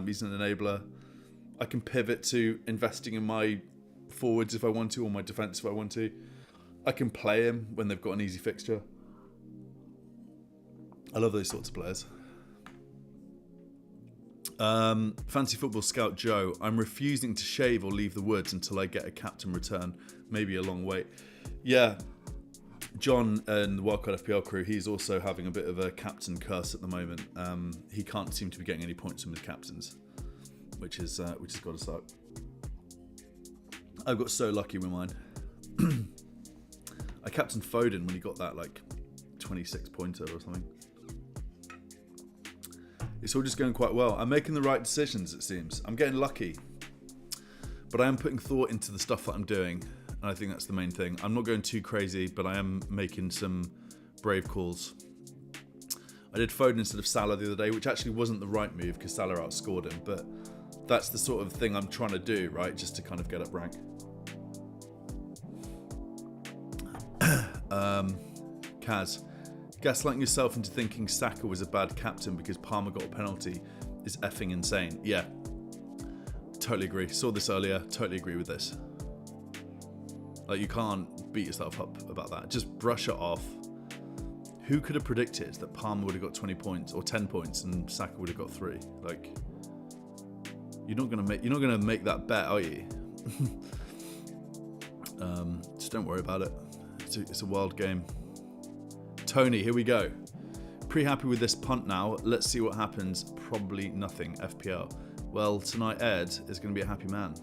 He's an enabler. I can pivot to investing in my forwards if I want to, or my defence if I want to. I can play him when they've got an easy fixture. I love those sorts of players. Fancy Football Scout Joe. I'm refusing to shave or leave the woods until I get a captain return. Maybe a long wait. Yeah. John and the Wildcard FPL crew, he's also having a bit of a captain curse at the moment. He can't seem to be getting any points from his captains, which has got to suck. I've got so lucky with mine. I captained Foden when he got that like 26 pointer or something. It's all just going quite well. I'm making the right decisions, it seems. I'm getting lucky, but I am putting thought into the stuff that I'm doing. And I think that's the main thing. I'm not going too crazy, but I am making some brave calls. I did Foden instead of Salah the other day, which actually wasn't the right move because Salah outscored him. But that's the sort of thing I'm trying to do, right? Just to kind of get up rank. Kaz, gaslighting yourself into thinking Saka was a bad captain because Palmer got a penalty is effing insane. Yeah, totally agree. Saw this earlier. Totally agree with this. Like, you can't beat yourself up about that. Just brush it off. Who could have predicted that Palmer would have got 20 points or 10 points and Saka would have got 3? Like, you're not gonna make that bet, are you? Just don't worry about it. It's a wild game. Tony, here we go. Pretty happy with this punt now. Let's see what happens. Probably nothing. FPL. Well, tonight Ed is going to be a happy man.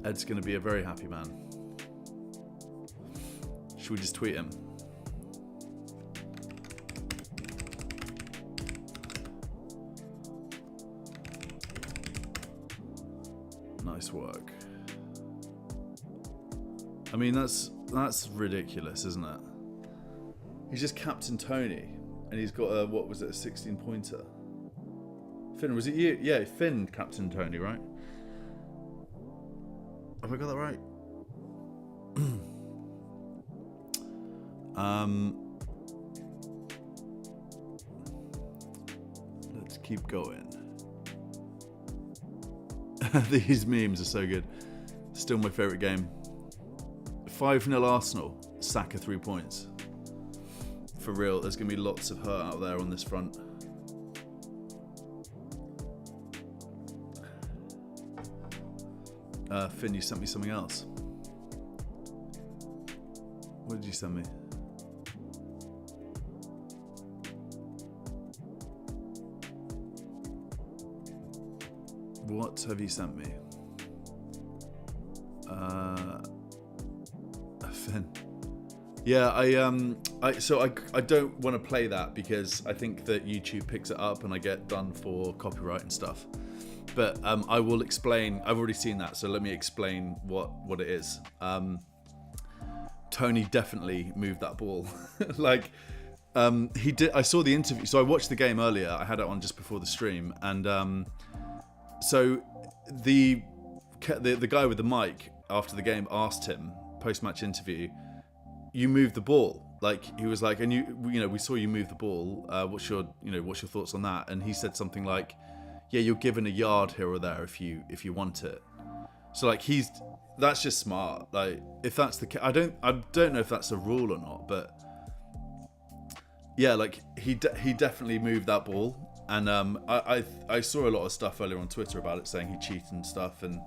Ed's going to be a very happy man. Should we just tweet him? Nice work. I mean, that's ridiculous, isn't it? He's just Captain Tony, and he's got a, what was it, a 16-pointer? Finn, was it you? Yeah, Finn Captain Tony, right? Have I got that right? Let's keep going. These memes are so good. Still my favourite game. 5-0 Arsenal. Saka 3 points. For real, there's going to be lots of hurt out there on this front. Finn, you sent me something else. What did you send me? What have you sent me? Finn. Yeah, I don't want to play that because I think that YouTube picks it up and I get done for copyright and stuff. But I will explain. I've already seen that, so let me explain what it is. Tony definitely moved that ball. Like he did. I saw the interview, so I watched the game earlier. I had it on just before the stream, and so the guy with the mic after the game asked him post-match interview, "You moved the ball." Like he was like, "And you know, we saw you move the ball. What's your thoughts on that?" And he said something like, "Yeah, you're given a yard here or there if you want it." So like that's just smart. Like if that's the case, I don't know if that's a rule or not, but yeah, like he definitely moved that ball. And I saw a lot of stuff earlier on Twitter about it, saying he cheated and stuff. And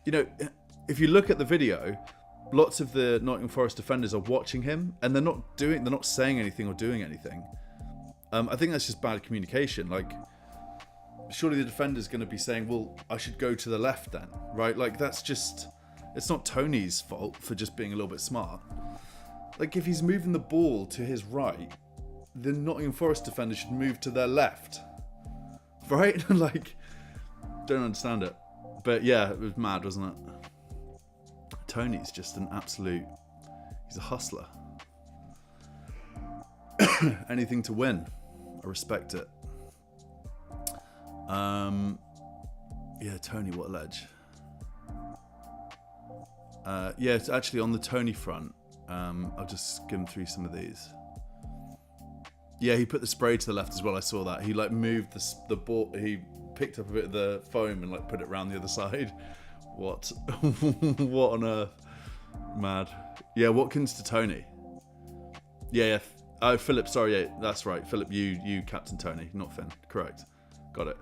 you know, if you look at the video, lots of the Nottingham Forest defenders are watching him, and they're not saying anything or doing anything. I think that's just bad communication. Like, surely the defender's going to be saying, "Well, I should go to the left then," right? Like it's not Tony's fault for just being a little bit smart. Like if he's moving the ball to his right, the Nottingham Forest defender should move to their left, right? Like, don't understand it. But yeah, it was mad, wasn't it? Tony's just an absolute... He's a hustler. Anything to win. I respect it. Yeah, Tony, what a ledge. Yeah, it's actually on the Tony front. I'll just skim through some of these. Yeah, he put the spray to the left as well. I saw that. He like moved the ball. He picked up a bit of the foam and like put it around the other side. What? What on earth? Mad. Yeah, Watkins to Tony. Yeah. Oh, Philip. Sorry. Yeah, that's right. Philip, you captain Tony, not Finn. Correct. Got it.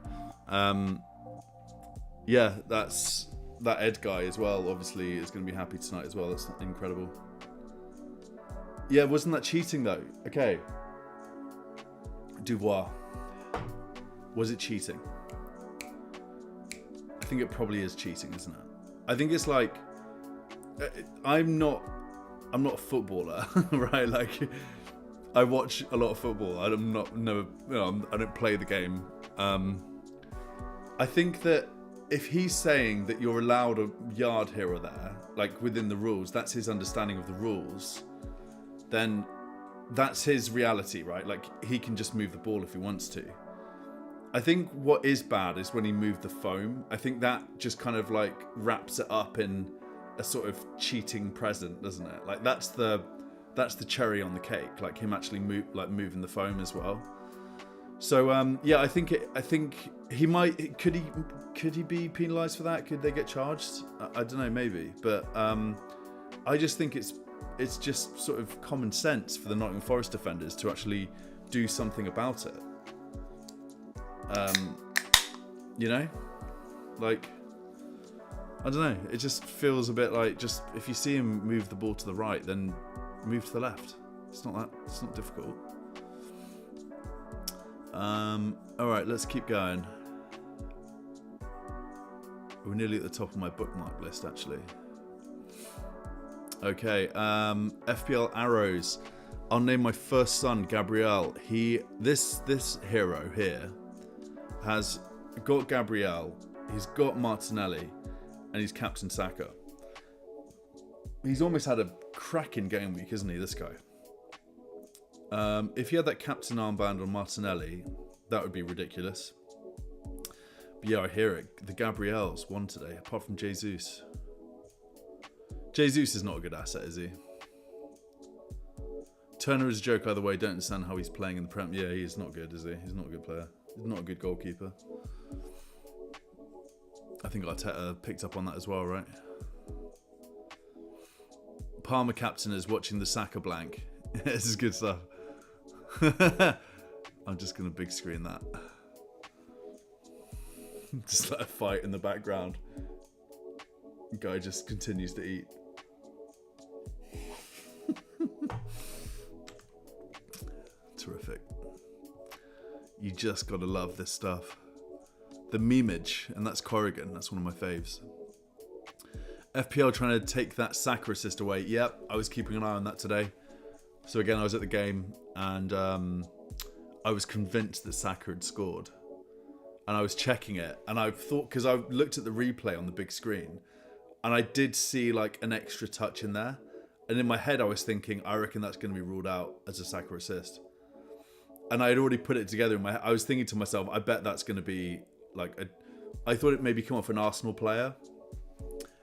Yeah, that Ed guy as well. Obviously, is going to be happy tonight as well. That's incredible. Yeah, wasn't that cheating though? Okay. Dubois. Was it cheating? I think it probably is cheating, isn't it? I think it's like I'm not a footballer, right? Like I watch a lot of football. I don't play the game. I think that if he's saying that you're allowed a yard here or there, like within the rules, that's his understanding of the rules, then that's his reality, right? Like he can just move the ball if he wants to. I think what is bad is when he moved the foam. I think that just kind of like wraps it up in a sort of cheating present, doesn't it? Like that's the cherry on the cake. Like him actually moving the foam as well. So yeah, I think he might. Could he be penalised for that? Could they get charged? I don't know, maybe. But I just think it's just sort of common sense for the Nottingham Forest defenders to actually do something about it. You know, like I don't know. It just feels a bit like just if you see him move the ball to the right, then move to the left. It's not difficult. All right, let's keep going. We're nearly at the top of my bookmark list, actually. Okay, FPL Arrows. I'll name my first son Gabriel. This hero here has got Gabriel, he's got Martinelli, and he's captain Saka. He's almost had a cracking game week, isn't he, this guy? If he had that captain armband on Martinelli, that would be ridiculous. But yeah, I hear it. The Gabriels won today, apart from Jesus. Jesus is not a good asset, is he? Turner is a joke either way. Don't understand how he's playing in the Prem. Yeah, he's not good, is he? He's not a good player. He's not a good goalkeeper. I think Arteta picked up on that as well, right? Palmer captain is watching the Saka blank. This is good stuff. I'm just going to big screen that. Just let a fight in the background. Guy just continues to eat. Terrific. You just got to love this stuff. the memeage, and that's Corrigan. That's one of my faves. FPL trying to take that Saka assist away. Yep, I was keeping an eye on that today. So again, I was at the game, and I was convinced that Saka had scored. And I was checking it, and I thought, because I looked at the replay on the big screen, and I did see like an extra touch in there. And in my head, I was thinking, I reckon that's going to be ruled out as a Saka assist. And I had already put it together in my head. I was thinking to myself, I bet that's going to be like I thought it maybe come off an Arsenal player,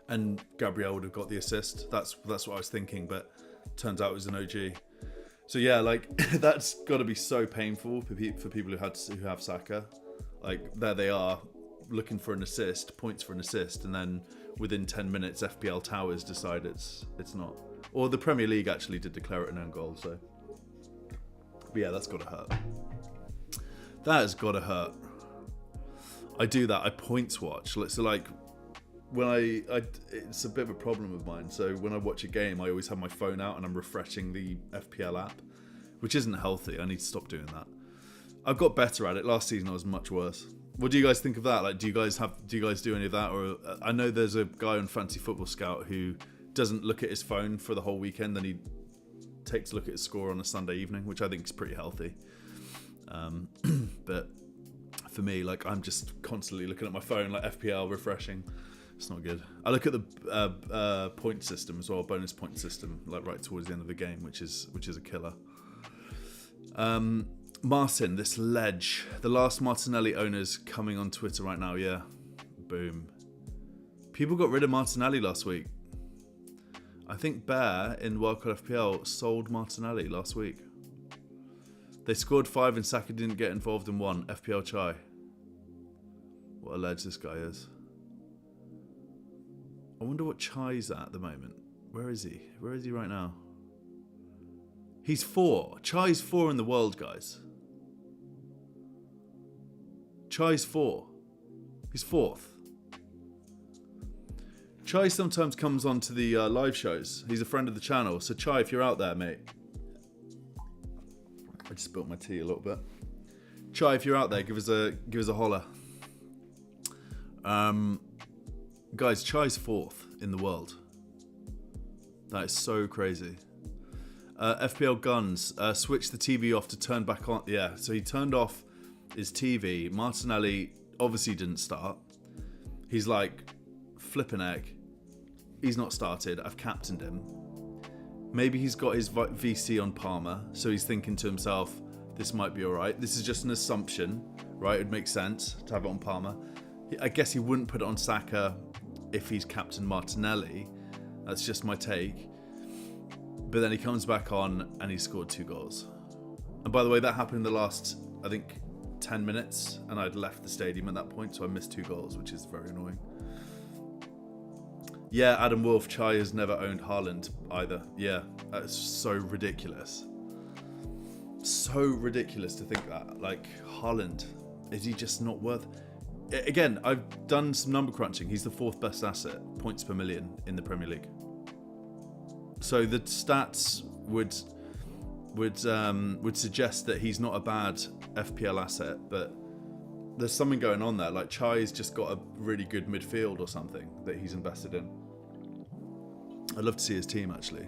and Gabriel would have got the assist. That's what I was thinking, but turns out it was an OG. So yeah, like that's got to be so painful for people who have Saka. Like there they are, looking for an assist, points for an assist, and then within 10 minutes, FPL Towers decide it's not. Or the Premier League actually did declare it an own goal. So, but yeah, that's got to hurt. That has got to hurt. I do that. I points watch. So like when it's a bit of a problem of mine. So when I watch a game, I always have my phone out and I'm refreshing the FPL app, which isn't healthy. I need to stop doing that. I've got better at it. Last season I was much worse. What do you guys think of that? Like, do you guys do any of that? Or I know there's a guy on Fantasy Football Scout who doesn't look at his phone for the whole weekend, then he takes a look at his score on a Sunday evening, which I think is pretty healthy. But for me, like, I'm just constantly looking at my phone, like FPL refreshing. It's not good. I look at the point system as well, bonus point system, like right towards the end of the game, which is a killer. Martin, this ledge. The last Martinelli owners coming on Twitter right now. Yeah, boom. People got rid of Martinelli last week. I think Bear in Wildcard FPL sold Martinelli last week. They scored 5 and Saka didn't get involved in 1. FPL Chai. What a ledge this guy is. I wonder what Chai's at the moment. Where is he? Where is he right now? He's 4. Chai's 4 in the world, guys. Chai's 4. He's 4th. Chai sometimes comes on to the live shows. He's a friend of the channel. So Chai, if you're out there, mate. I just spilt my tea a little bit. Chai, if you're out there, give us a holler. Guys, Chai's 4th in the world. That is so crazy. FPL Guns, switch the TV off to turn back on. Yeah, so he turned off his TV. Martinelli obviously didn't start. He's like, flipping egg. He's not started. I've captained him. Maybe he's got his VC on Palmer, so he's thinking to himself, this might be alright. This is just an assumption, right? It would make sense to have it on Palmer. I guess he wouldn't put it on Saka if he's captain Martinelli. That's just my take. But then he comes back on and he scored 2 goals. And by the way, that happened in the last, I think, 10 minutes. And I'd left the stadium at that point, so I missed 2 goals, which is very annoying. Yeah, Adam Wolf, Chai has never owned Haaland either. Yeah, that's so ridiculous. So ridiculous to think that. Like, Haaland, is he just not worth... Again, I've done some number crunching. He's the 4th best asset, points per million in the Premier League. So the stats would suggest that he's not a bad FPL asset, but there's something going on there. Like Chai's just got a really good midfield or something that he's invested in. I'd love to see his team actually.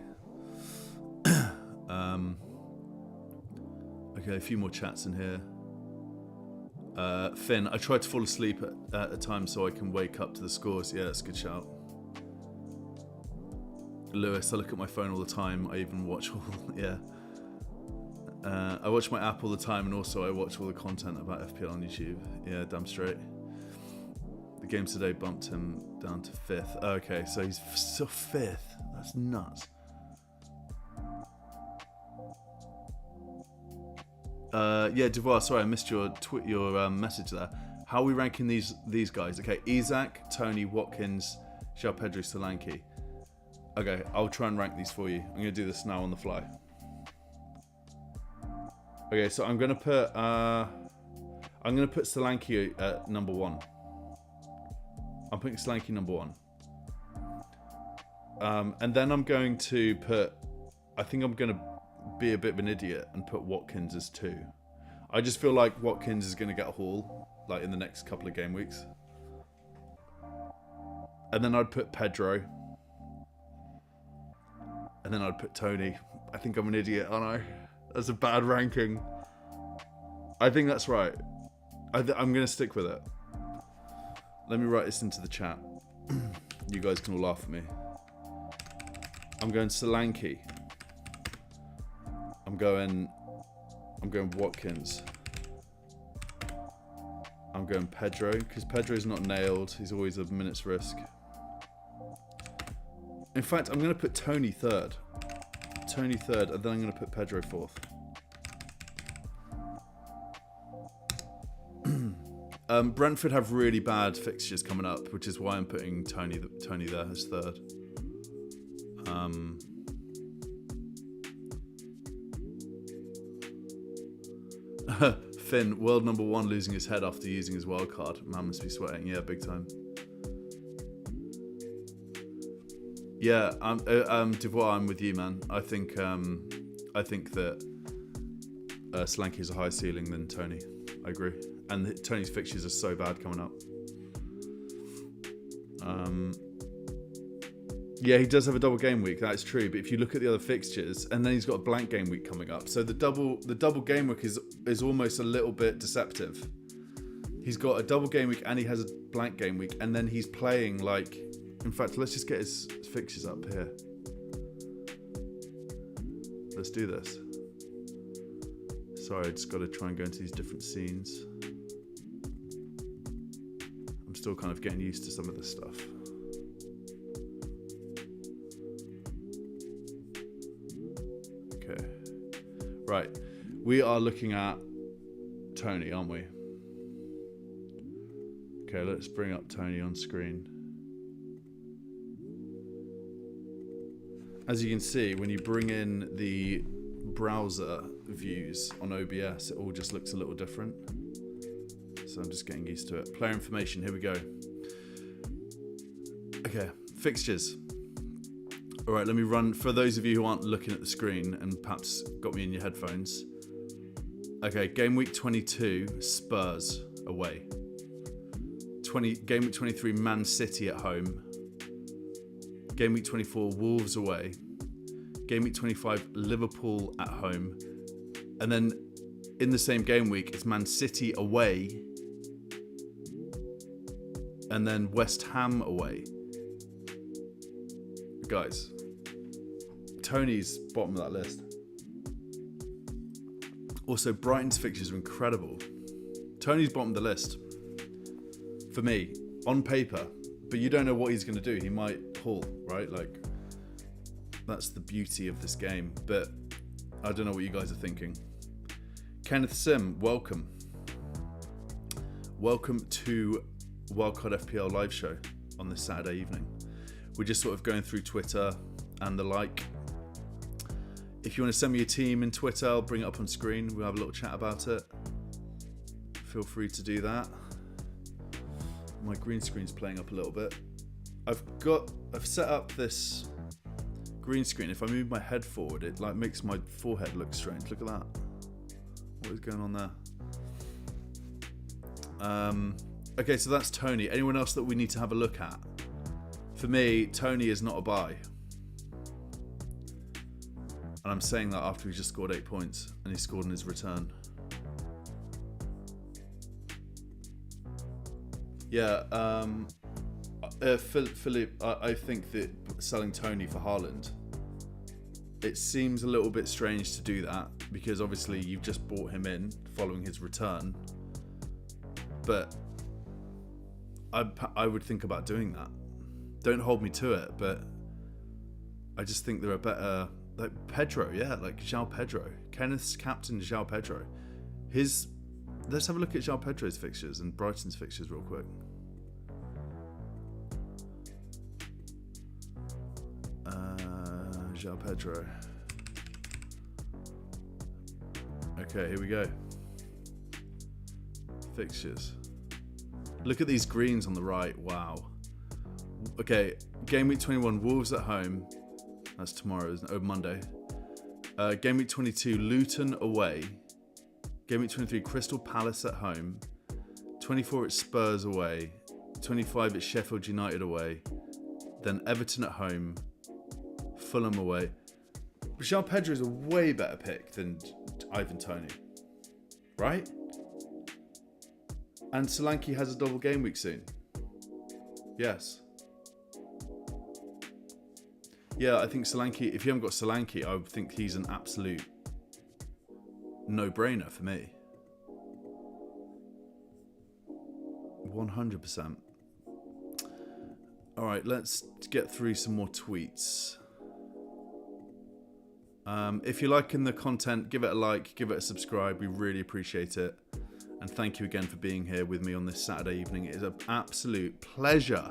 Okay, a few more chats in here. Finn, I tried to fall asleep at a time so I can wake up to the scores. Yeah, that's a good shout. Lewis, I look at my phone all the time. I even watch all... Yeah. I watch my app all the time, and also I watch all the content about FPL on YouTube. Yeah, damn straight. The games today bumped him down to 5th. Okay, so he's still 5th. That's nuts. Yeah, Devoir, sorry, I missed your message there. How are we ranking these guys? Okay, Isaac, Tony, Watkins, João Pedro, Solanke. Okay, I'll try and rank these for you. I'm going to do this now on the fly. Okay, so I'm going to put Solanke at number 1. I'm putting Solanke number 1. And then I'm going to put... I think I'm going to be a bit of an idiot and put Watkins as 2. I just feel like Watkins is going to get a haul like in the next couple of game weeks. And then I'd put Pedro. And then I'd put Tony. I think I'm an idiot, aren't I? That's a bad ranking. I think that's right. I'm going to stick with it. Let me write this into the chat. You guys can all laugh at me. I'm going Solanke. I'm going Watkins. I'm going Pedro, because Pedro's not nailed. He's always a minute's risk. In fact, I'm going to put Tony third. Tony third, and then I'm going to put Pedro fourth. Brentford have really bad fixtures coming up, which is why I'm putting Tony there as third. Finn, world number 1, losing his head after using his wildcard. Man must be sweating. Yeah, big time. Yeah, Dubois, I'm with you, man. I think that Solanke has a higher ceiling than Tony. I agree. And Tony's fixtures are so bad coming up. Yeah, he does have a double game week. That's true. But if you look at the other fixtures, and then he's got a blank game week coming up, so the double game week is almost a little bit deceptive. He's got a double game week and he has a blank game week, and then he's playing like. In fact, let's just get his fixtures up here. Let's do this. Sorry, I just got to try and go into these different scenes. I'm still kind of getting used to some of this stuff. Okay. Right. We are looking at Tony, aren't we? Okay, let's bring up Tony on screen. As you can see, when you bring in the browser views on OBS, it all just looks a little different. So I'm just getting used to it. Player information, here we go. Okay, fixtures. All right, let me run, for those of you who aren't looking at the screen and perhaps got me in your headphones. Okay, game week 22, Spurs away. Game week 23, Man City at home. Game week 24, Wolves away. Game week 25, Liverpool at home. And then in the same game week, it's Man City away. And then West Ham away. Guys, Tony's bottom of that list. Also, Brighton's fixtures are incredible. Tony's bottom of the list. For me, on paper. But you don't know what he's going to do. He might pull, right? Like, that's the beauty of this game. But I don't know what you guys are thinking. Kenneth Sim, welcome. Welcome to Wildcard FPL live show on this Saturday evening. We're just sort of going through Twitter and the like. If you want to send me a team in Twitter, I'll bring it up on screen. We'll have a little chat about it. Feel free to do that. My green screen's playing up a little bit. I've set up this green screen. If I move my head forward, it like makes my forehead look strange. Look at that. What is going on there? Okay, so that's Tony. Anyone else that we need to have a look at? For me, Tony is not a buy. And I'm saying that after he just scored 8 points and he scored in his return. Yeah, Philip, I think that selling Tony for Haaland, it seems a little bit strange to do that because obviously you've just bought him in following his return. But I would think about doing that. Don't hold me to it, but I just think there are better, like Pedro, yeah, like João Pedro. Kenneth's captain, João Pedro. Let's have a look at João Pedro's fixtures and Brighton's fixtures real quick. João Pedro. Okay, here we go. Fixtures. Look at these greens on the right. Wow. Okay, game week 21, Wolves at home. That's tomorrow, isn't it? Oh, Monday. Game week 22, Luton away. Game week 23, Crystal Palace at home. 24, it's Spurs away. 25, it's Sheffield United away. Then Everton at home. Fulham away. João Pedro is a way better pick than Ivan Toney. Right? And Solanke has a double game week soon. Yes. Yeah, I think Solanke, if you haven't got Solanke, I would think he's an absolute no-brainer for me. 100%. All right, let's get through some more tweets. If you're liking the content, give it a like, give it a subscribe. We really appreciate it. And thank you again for being here with me on this Saturday evening. It is an absolute pleasure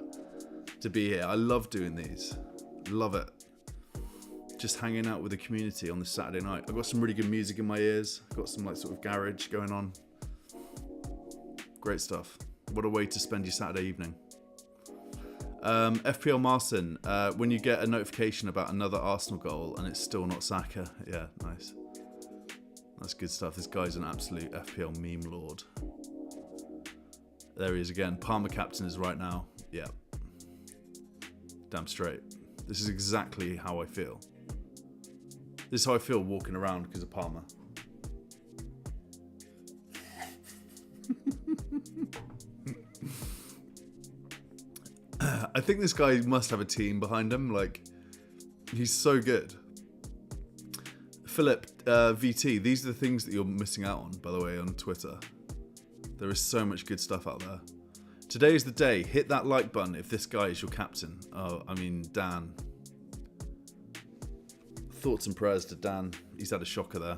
to be here. I love doing these. Love it. Just hanging out with the community on this Saturday night. I've got some really good music in my ears. I've got some like sort of garage going on. Great stuff. What a way to spend your Saturday evening. FPL Marson, when you get a notification about another Arsenal goal and it's still not Saka. Yeah, nice. That's good stuff. This guy's an absolute FPL meme lord. There he is again. Palmer captain is right now. Yeah. Damn straight. This is exactly how I feel. This is how I feel walking around because of Palmer. I think this guy must have a team behind him. Like, he's so good. Philip, VT, these are the things that you're missing out on, by the way, on Twitter. There is so much good stuff out there. Today is the day. Hit that like button if this guy is your captain. Oh, I mean, Dan. Thoughts and prayers to Dan. He's had a shocker there.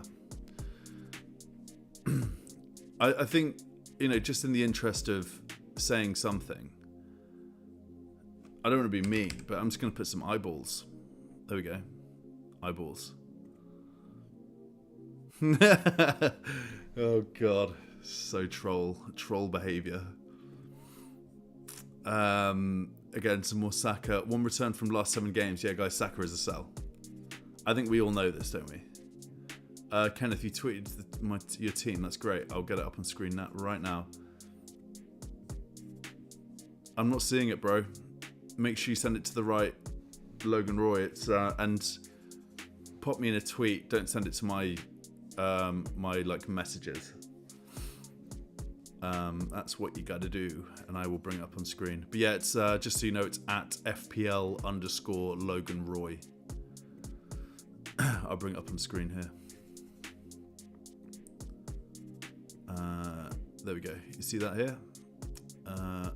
I think, you know, just in the interest of saying something, I don't want to be mean, but I'm just going to put some eyeballs. There we go. Eyeballs. Oh, God. So troll behaviour. Again, some more Saka. 1 return from last 7 games. Yeah, guys, Saka is a sell. I think we all know this, don't we? Kenneth, you tweeted your team. That's great. I'll get it up on screen right now. I'm not seeing it, bro. Make sure you send it to the right Logan Roy. It's and pop me in a tweet. Don't send it to my my like messages. That's what you got to do, and I will bring it up on screen. But yeah, it's just so you know, it's at FPL_Logan Roy. I'll bring it up on screen here. There we go. You see that here?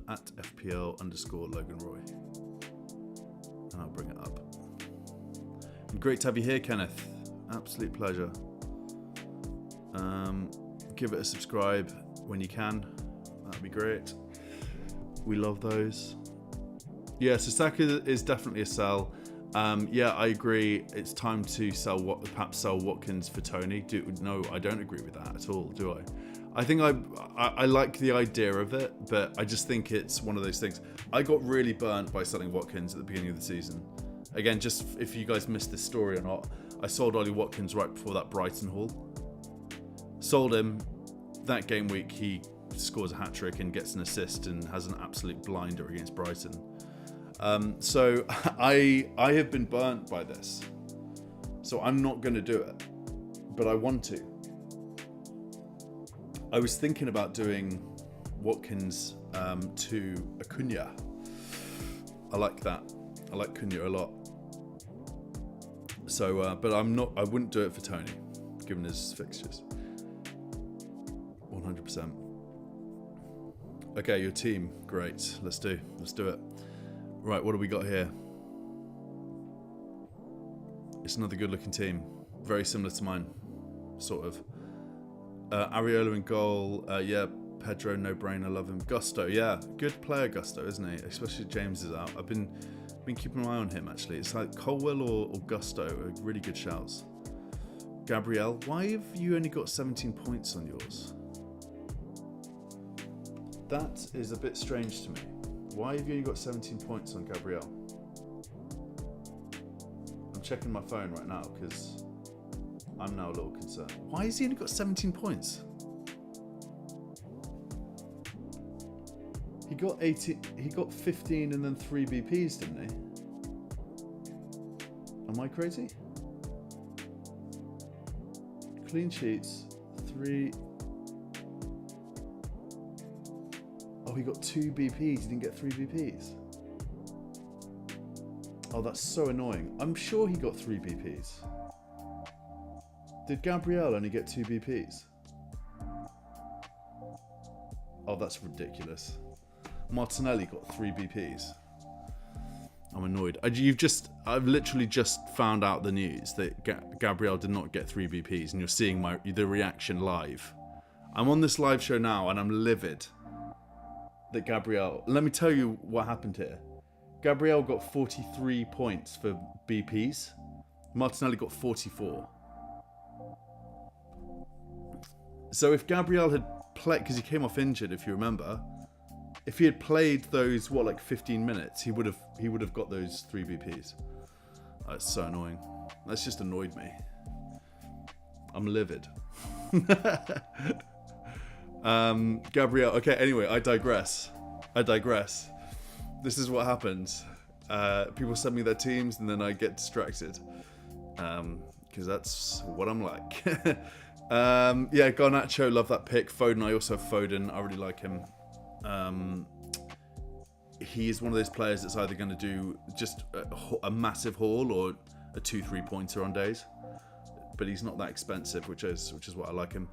At FPL_Logan Roy. And I'll bring it up. Great to have you here, Kenneth. Absolute pleasure. Give it a subscribe when you can. That'd be great. We love those. Yeah, so Saka is definitely a sell. Yeah, I agree. It's time to perhaps sell Watkins for Toney. No, I don't agree with that at all, do I? I think I like the idea of it, but I just think it's one of those things. I got really burnt by selling Watkins at the beginning of the season. Again, just if you guys missed this story or not, I sold Ollie Watkins right before that Brighton haul. Sold him. That game week, he scores a hat-trick and gets an assist and has an absolute blinder against Brighton. So I have been burnt by this. So I'm not going to do it. But I want to. I was thinking about doing Watkins to Acuna. I like that. I like Cunha a lot. So, but I wouldn't do it for Toney, given his fixtures. 100%. Okay, your team. Great. Let's do it. Right, what do we got here? It's another good-looking team. Very similar to mine, sort of. Areola in goal. Yeah, Pedro, no-brainer. Love him. Gusto, yeah. Good player, Gusto, isn't he? Especially James is out. I've been keeping an eye on him, actually. It's like Colwell or Gusto are really good shouts. Gabriel, why have you only got 17 points on yours? That is a bit strange to me. Why have you only got 17 points on Gabriel? I'm checking my phone right now because I'm now a little concerned. Why has he only got 17 points? He got 18. He got 15 and then 3 BPs, didn't he? Am I crazy? Clean sheets, 3. Oh, he got 2 BPs. He didn't get 3 BPs. Oh, that's so annoying. I'm sure he got 3 BPs. Did Gabriel only get 2 BPs? Oh, that's ridiculous. Martinelli got 3 BPs. I'm annoyed. I've literally just found out the news that Gabriel did not get 3 BPs, and you're seeing the reaction live. I'm on this live show now, and I'm livid that Gabriel. Let me tell you what happened here. Gabriel got 43 points for BPs. Martinelli got 44. So if Gabriel had played, because he came off injured, if you remember, if he had played those 15 minutes, he would have got those 3 BPs. That's so annoying. That's just annoyed me. I'm livid. Gabriel. Okay. Anyway, I digress. This is what happens. People send me their teams, and then I get distracted. Because that's what I'm like. Yeah, Garnacho, love that pick. Foden, I also have Foden. I really like him. He is one of those players that's either going to do just a massive haul or a 2-3 pointer on days. But he's not that expensive, which is what I like him.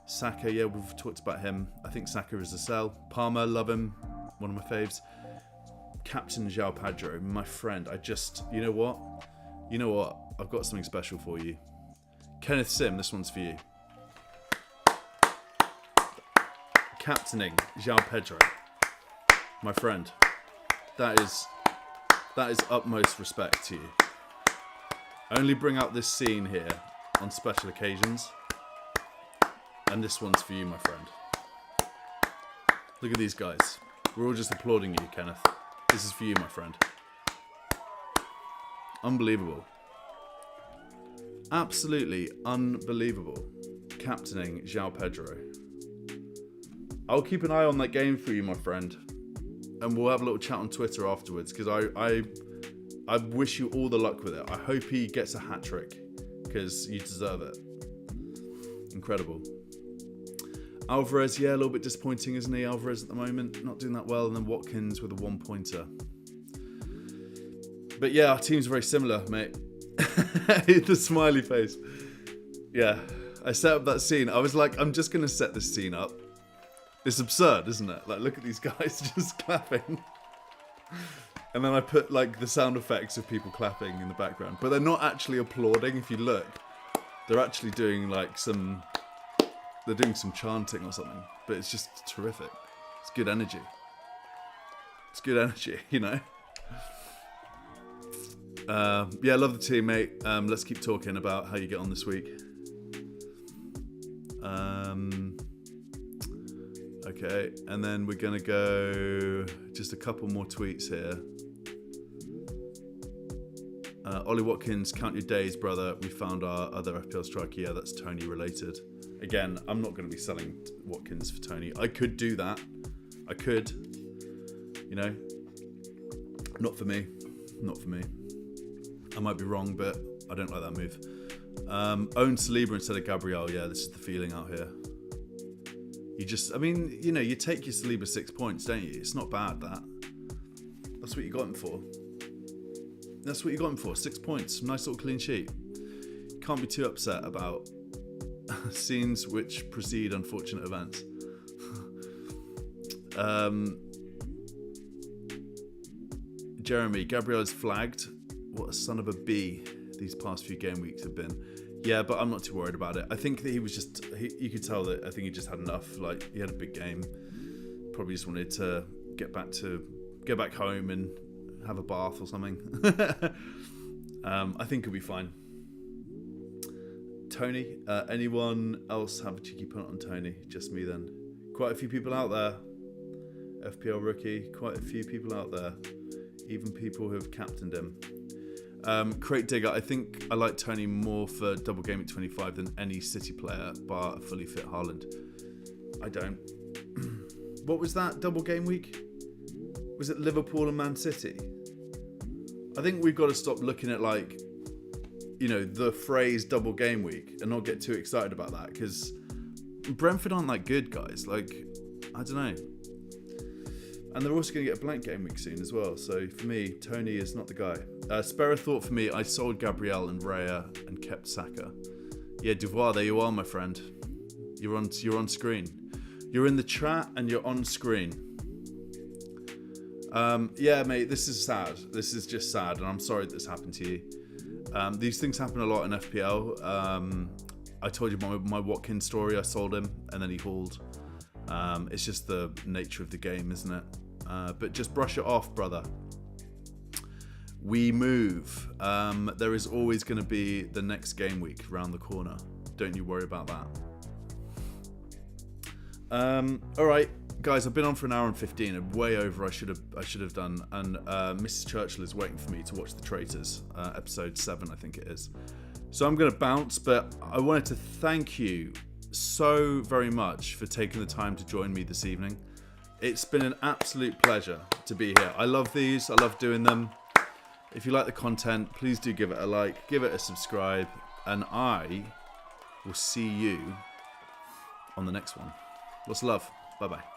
Saka, yeah, we've talked about him. I think Saka is a sell. Palmer, love him. One of my faves. Captain João Pedro, my friend. You know what? I've got something special for you. Kenneth Sim, this one's for you. Captaining João Pedro, my friend. That is utmost respect to you. I only bring out this scene here on special occasions, and this one's for you, my friend. Look at these guys. We're all just applauding you, Kenneth. This is for you, my friend. Unbelievable. Absolutely unbelievable. Captaining João Pedro. I'll keep an eye on that game for you, my friend. And we'll have a little chat on Twitter afterwards, because I wish you all the luck with it. I hope he gets a hat-trick, because you deserve it. Incredible. Alvarez, yeah, a little bit disappointing, isn't he? Alvarez at the moment, not doing that well. And then Watkins with a 1-pointer. But yeah, our team's very similar, mate. The smiley face. Yeah, I set up that scene. I was like, I'm just going to set this scene up. It's absurd, isn't it? Like, look at these guys just clapping. And then I put, the sound effects of people clapping in the background. But they're not actually applauding, if you look. They're actually doing, they're doing some chanting or something. But it's just terrific. It's good energy. It's good energy, you know? Yeah, I love the team, mate. Let's keep talking about how you get on this week. Okay, and then we're going to go just a couple more tweets here. Ollie Watkins, count your days, brother. We found our other FPL striker. Yeah, that's Tony related. Again, I'm not going to be selling Watkins for Tony. I could do that. I could. You know. Not for me. Not for me. I might be wrong, but I don't like that move. Own Saliba instead of Gabriel. Yeah, this is the feeling out here. You just, you take your Saliba 6 points, don't you? It's not bad, that. That's what you got him for. That's what you got him for. 6 points. Nice little clean sheet. Can't be too upset about scenes which precede unfortunate events. Jeremy, Gabriel is flagged. What a son of a bee these past few game weeks have been. Yeah, but I'm not too worried about it. I think that he was just, you could tell that I think he just had enough. He had a big game. Probably just wanted to get back home and have a bath or something. I think he'll be fine. Tony, anyone else have a cheeky punt on Tony? Just me then. Quite a few people out there. FPL rookie, quite a few people out there. Even people who have captained him. Crate Digger, I think I like Tony more for double game at 25 than any City player, bar a fully fit Haaland. I don't. What was that double game week? Was it Liverpool and Man City? I think we've got to stop looking at like, you know, the phrase double game week and not get too excited about that, because Brentford aren't that good, guys. Like, I don't know. And they're also going to get a blank game week soon as well. So for me, Tony is not the guy. Spare a thought for me. I sold Gabriel and Raya and kept Saka. Yeah, Duvoir, there you are, my friend. You're on screen. You're in the chat and you're on screen. Yeah, mate, this is sad. This is just sad, and I'm sorry this happened to you. These things happen a lot in FPL. I told you my Watkins story. I sold him, and then he hauled. It's just the nature of the game, isn't it? But just brush it off, brother. We move. There is always going to be the next game week around the corner. Don't you worry about that. All right, guys. I've been on for an hour and 15. Way over. I should have done. And Mrs. Churchill is waiting for me to watch The Traitors, episode 7, I think it is. So I'm going to bounce. But I wanted to thank you so very much for taking the time to join me this evening. It's been an absolute pleasure to be here. I love these. I love doing them. If you like the content, please do give it a like, give it a subscribe, and I will see you on the next one. Lots of love. Bye-bye.